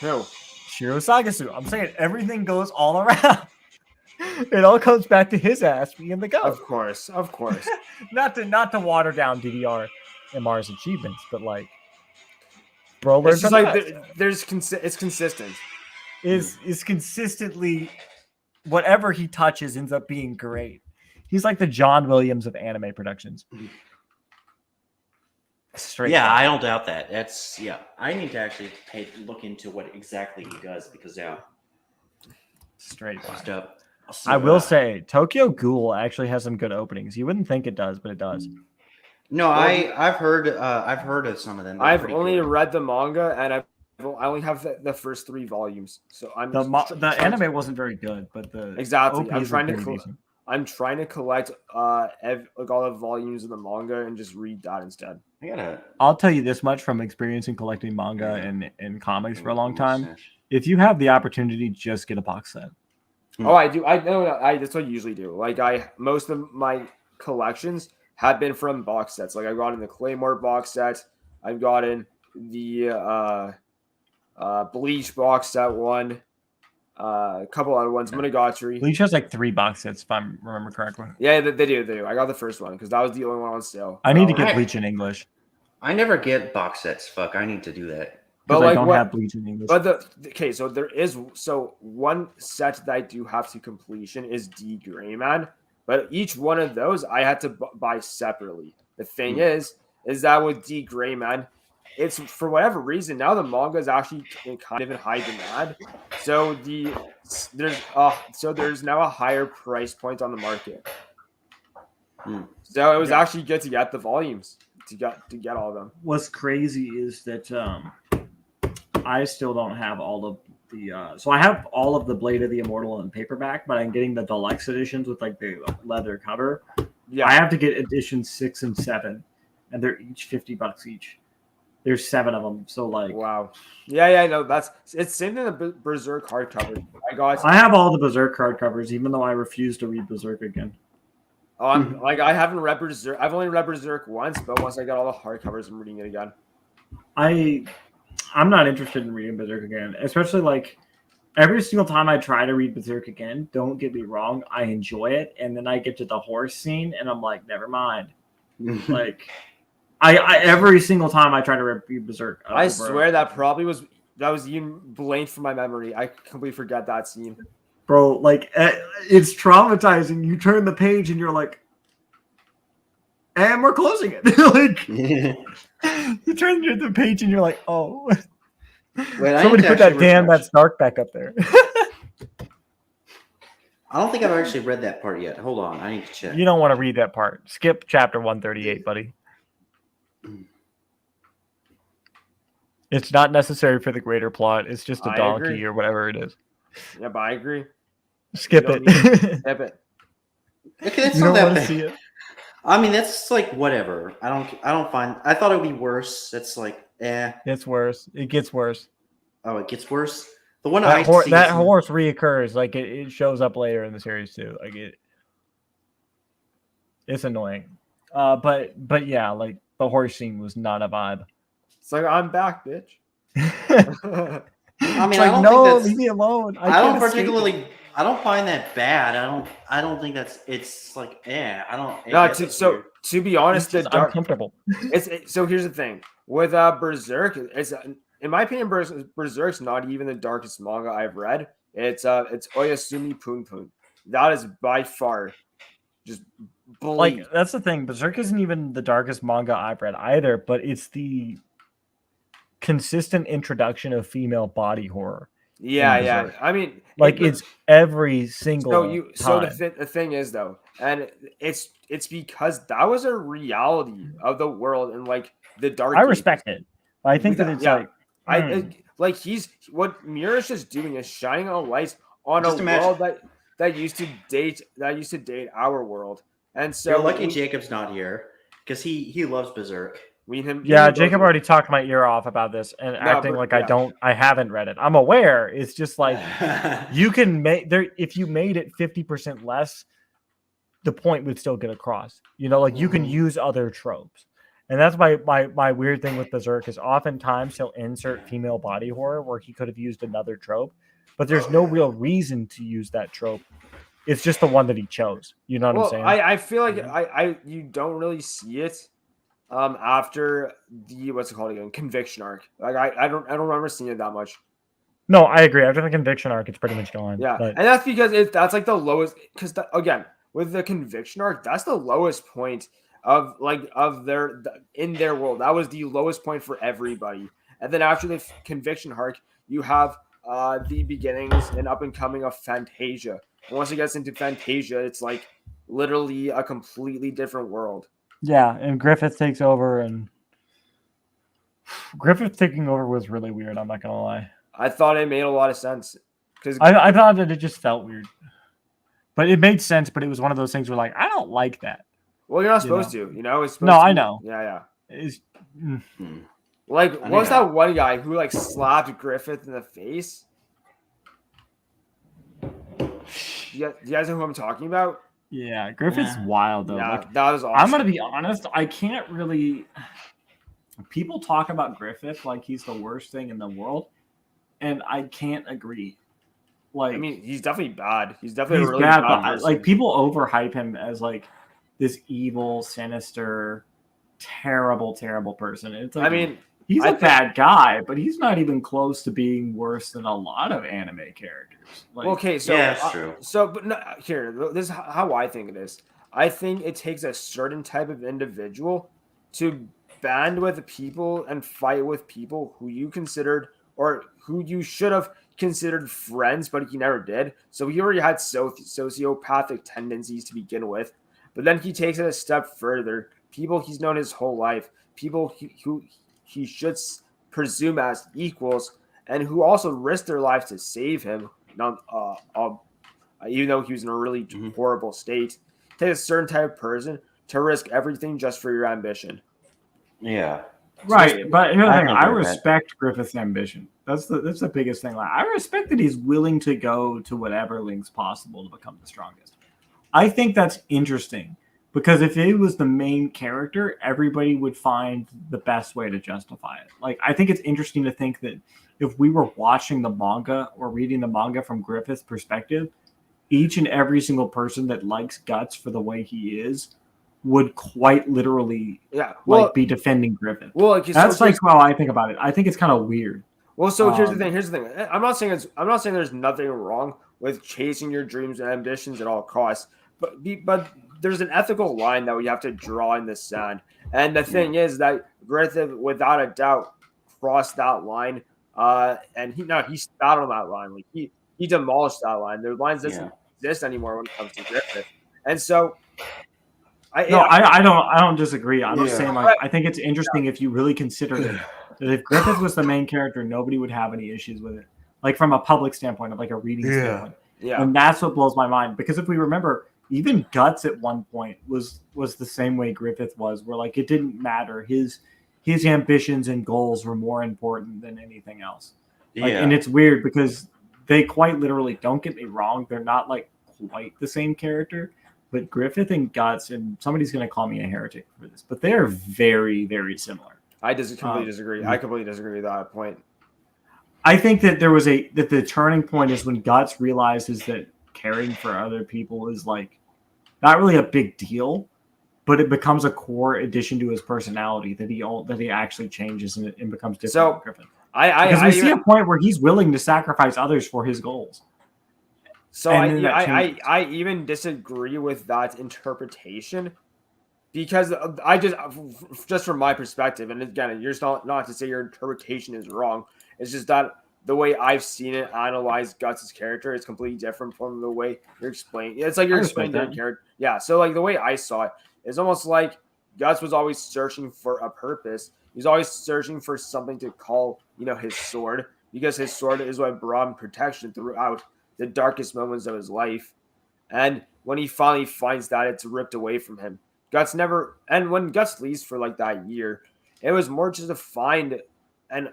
Speaker 2: Who?
Speaker 3: Shiro Sagasu. I'm saying everything goes all around. It all comes back to his ass being the goat.
Speaker 2: Of course.
Speaker 3: not to water down DDRMR's achievements, but like, bro,
Speaker 2: it's just like it's consistent.
Speaker 3: Is consistently whatever he touches ends up being great. He's like the John Williams of anime productions.
Speaker 1: Straight up. I don't doubt that. I need to actually look into what exactly he does because
Speaker 3: straight
Speaker 1: up.
Speaker 3: I will say Tokyo Ghoul actually has some good openings. You wouldn't think it does, but it does.
Speaker 1: No, I've heard of some of them.
Speaker 2: I've only read the manga and I only have the first 3 volumes. So I'm
Speaker 3: the anime wasn't very good, but the
Speaker 2: exactly.
Speaker 3: OP
Speaker 2: I'm trying to I'm trying to collect all the volumes of the manga and just read that instead.
Speaker 3: I'll tell you this much from experience in collecting manga and comics for a long time. If you have the opportunity, just get a box set.
Speaker 2: Oh, I do. I know. That's what I usually do. Like most of my collections have been from box sets. Like I got in the Claymore box set. I've gotten the Bleach box set one. A couple other ones. Monogatari.
Speaker 3: Bleach has like 3 box sets, if I remember correctly.
Speaker 2: Yeah, they do. I got the first one because that was the only one on sale.
Speaker 3: I need to get Bleach in English.
Speaker 4: I never get box sets. Fuck, I need to do that.
Speaker 3: But like, I don't have Bleach in English.
Speaker 2: But so there is one set that I do have to completion is D Greyman, but each one of those I had to buy separately. The thing is that with D Greyman, it's for whatever reason now the manga is actually kind of in high demand, so there's now a higher price point on the market. So it was actually good to get the volumes to get all of them.
Speaker 3: What's crazy is that I still don't have all of the so I have all of the Blade of the Immortal in paperback, but I'm getting the deluxe editions with like the leather cover. Yeah, I have to get editions 6 and 7, and they're each $50 each. There's 7 of them, so like
Speaker 2: wow. Yeah, no, it's same thing the Berserk hardcover.
Speaker 3: I have all the Berserk hardcovers, even though I refuse to read Berserk again.
Speaker 2: Oh, I haven't read Berserk. I've only read Berserk once, but once I got all the hardcovers, I'm reading it again.
Speaker 3: I'm not interested in reading Berserk again, especially like every single time I try to read Berserk again. Don't get me wrong, I enjoy it, and then I get to the horse scene, and I'm like, never mind. Like, I every single time I try to read Berserk,
Speaker 2: I swear that was you blanked from my memory. I completely forget that scene,
Speaker 3: bro. Like, it's traumatizing. You turn the page, and you're like, and we're closing it. Like, you turn the page and you're like, oh. Wait, somebody put that that's dark back up there.
Speaker 1: I don't think I've actually read that part yet. Hold on, I need to check.
Speaker 3: You don't want to read that part. Skip chapter 138, buddy. It's not necessary for the greater plot. It's just a donkey or whatever it is.
Speaker 2: Yeah, but I agree.
Speaker 3: Skip it.
Speaker 2: Skip it.
Speaker 1: Okay, that's not that bad. See it. I mean, that's like whatever. I don't find. I thought it would be worse. That's like,
Speaker 3: It's worse. It gets worse.
Speaker 1: Oh, it gets worse. The one
Speaker 3: that horse reoccurs. Like it shows up later in the series too. Like it's annoying. But yeah, like the horse scene was not a vibe.
Speaker 2: It's like, I'm back, bitch.
Speaker 1: I mean,
Speaker 3: leave me alone.
Speaker 1: I don't find that bad. I don't think it's like, I don't.
Speaker 2: No, to be honest,
Speaker 3: it's uncomfortable.
Speaker 2: So here's the thing with Berserk. It's in my opinion, Berserk's not even the darkest manga I've read. It's Oyasumi Punpun. That is by far just bleak.
Speaker 3: Like, that's the thing. Berserk isn't even the darkest manga I've read either, but it's the consistent introduction of female body horror.
Speaker 2: Yeah. I mean,
Speaker 3: like it's every single time.
Speaker 2: So the thing is though, and it's because that was a reality of the world and like the dark.
Speaker 3: I respect it. I think that it's
Speaker 2: what Mira's just doing is shining a light on a world that used to date our world. And so
Speaker 1: you're lucky Jacob's not here because he loves Berserk.
Speaker 3: Jacob already talked my ear off about this and acting like I haven't read it. I'm aware. It's just like you can make there if you made it 50% less, the point would still get across. You know, like you can use other tropes. And that's my weird thing with Berserk is oftentimes he'll insert female body horror where he could have used another trope, but there's no real reason to use that trope. It's just the one that he chose. You know what I'm saying?
Speaker 2: I feel like you don't really see it after the what's it called again? Conviction arc. Like I don't remember seeing it that much.
Speaker 3: No, I agree. After the conviction arc, it's pretty much gone.
Speaker 2: Yeah, and that's because that's like the lowest. Because again, with the conviction arc, that's the lowest point of in their world. That was the lowest point for everybody. And then after the conviction arc, you have the beginnings and up and coming of Fantasia. And once it gets into Fantasia, it's like literally a completely different world.
Speaker 3: Yeah, and Griffith takes over, and Griffith taking over was really weird. I'm not gonna lie.
Speaker 2: I thought it made a lot of sense because
Speaker 3: I thought that it just felt weird. But it made sense. But it was one of those things where like I don't like that.
Speaker 2: Well, you're not supposed to. You know, it's supposed
Speaker 3: No,
Speaker 2: to
Speaker 3: I know.
Speaker 2: Yeah.
Speaker 3: It's,
Speaker 2: Like,
Speaker 4: I
Speaker 2: what was
Speaker 4: know.
Speaker 2: that one guy who like slapped Griffith in the face? You guys know who I'm talking about?
Speaker 3: yeah, Griffith's
Speaker 4: Yeah.
Speaker 3: wild though.
Speaker 2: Yeah,
Speaker 3: Like,
Speaker 2: that was awesome.
Speaker 3: I'm gonna be honest. I can't really. People talk about Griffith like he's the worst thing in the world, and I can't agree. Like,
Speaker 2: I mean, he's definitely bad. He's definitely
Speaker 3: he's
Speaker 2: a really
Speaker 3: bad,
Speaker 2: bad
Speaker 3: but
Speaker 2: person.
Speaker 3: like people overhype him as like this evil, sinister, terrible person. It's like,
Speaker 2: I mean,
Speaker 3: he's
Speaker 2: I
Speaker 3: a
Speaker 2: think-
Speaker 3: bad guy, but he's not even close to being worse than a lot of anime characters. Like,
Speaker 2: okay, so
Speaker 4: Yeah, that's true.
Speaker 2: So, but no, here, this is how I think it is. I think it takes a certain type of individual to band with people and fight with people who you considered or who you should have considered friends, but he never did. So he already had sociopathic tendencies to begin with, but then he takes it a step further. People he's known his whole life, people who he should presume as equals, and who also risked their lives to save him. Even though he was in a really horrible state, take a certain type of person to risk everything just for your ambition.
Speaker 4: Yeah.
Speaker 3: right, but here's the thing, I
Speaker 4: agree with that.
Speaker 3: respect Griffith's ambition. That's the biggest thing. Like, I respect that he's willing to go to whatever lengths possible to become the strongest. I think that's interesting because if it was the main character, everybody would find the best way to justify it. Like, I think it's interesting to think that if we were watching the manga or reading the manga from Griffith's perspective, each and every single person that likes Guts for the way he is would quite literally be defending Griffith.
Speaker 2: Well, like,
Speaker 3: That's like how I think about it. I think it's kind of weird.
Speaker 2: Well, so here's the thing. I'm not saying there's nothing wrong with chasing your dreams and ambitions at all costs, but there's an ethical line that we have to draw in the sand. And the thing is that Griffith, without a doubt, crossed that line. And he spat on that line. Like he demolished that line. Their lines doesn't exist anymore when it comes to Griffith. And so
Speaker 3: I don't disagree. I'm just saying, like, I think it's interesting if you really consider it, that if Griffith was the main character, nobody would have any issues with it. Like from a public standpoint, of like a reading standpoint.
Speaker 2: Yeah.
Speaker 3: And that's what blows my mind. Because if we remember, even Guts at one point was the same way Griffith was, where like it didn't matter. His ambitions and goals were more important than anything else. Like, and it's weird because they quite literally, don't get me wrong, they're not like quite the same character. But Griffith and Guts, and somebody's going to call me a heretic for this, but they are very, very similar.
Speaker 2: I completely disagree. I completely disagree with that point.
Speaker 3: I think that that the turning point is when Guts realizes that caring for other people is like not really a big deal, but it becomes a core addition to his personality that he actually changes and becomes different.
Speaker 2: So
Speaker 3: from Griffith.
Speaker 2: I
Speaker 3: see a point where he's willing to sacrifice others for his goals.
Speaker 2: So I even disagree with that interpretation because I just from my perspective, and again, you're not to say your interpretation is wrong. It's just that the way I've seen it analyze Guts' character is completely different from the way you're explaining. It's like you're explaining their character. Yeah. So like the way I saw it, it's almost like Guts was always searching for a purpose. He's always searching for something to call, his sword, because his sword is what brought him protection throughout the darkest moments of his life. And when he finally finds that, it's ripped away from him. And when Guts leaves for like that year, it was more just to find and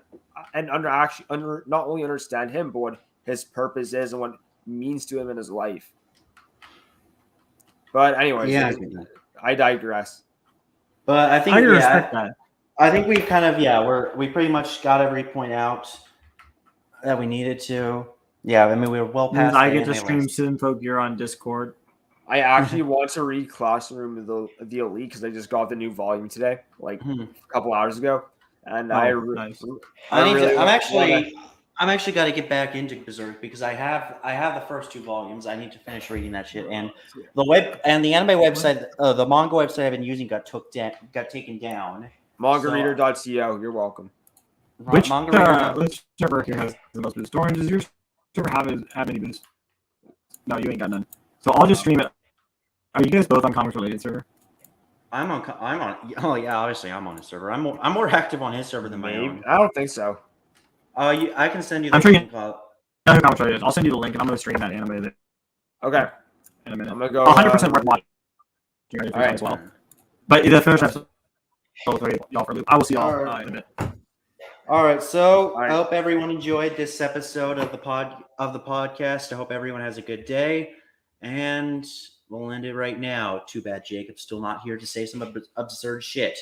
Speaker 2: not only understand him, but what his purpose is and what it means to him in his life. But anyways, I digress.
Speaker 1: But I think
Speaker 3: I respect that.
Speaker 1: I think we kind of we pretty much got every point out that we needed to. Yeah, I mean we were well past.
Speaker 3: I get to stream Synfo Gear on Discord.
Speaker 2: I actually want to read Classroom of the Elite because I just got the new volume today, like a couple hours ago, and
Speaker 3: nice.
Speaker 1: I'm actually got to get back into Berserk because I have the first 2 volumes. I need to finish reading that shit. And the anime website, the manga website I've been using got taken down.
Speaker 2: MangaReader.co. You're welcome.
Speaker 3: Which server here has the most boost? Orange, does your server have any boost? No, you ain't got none. So I'll just stream it. Are you guys both on Comics Related server?
Speaker 1: I'm on. Oh yeah, obviously I'm on his server. I'm more active on his server than my own.
Speaker 2: I don't think so.
Speaker 1: I can send you.
Speaker 3: I'm sure you know who Comics Related is. I'll send you the link, and I'm gonna stream that anime.
Speaker 2: Okay.
Speaker 3: in a minute.
Speaker 2: I'm gonna go
Speaker 3: 100% worth watching
Speaker 2: all right.
Speaker 3: as well. But the finish episode with y'all for a loop. I will see y'all in a minute.
Speaker 1: All right, so
Speaker 2: All right.
Speaker 1: I hope everyone enjoyed this episode of the podcast. I hope everyone has a good day, and we'll end it right now. Too bad Jacob's still not here to say some absurd shit.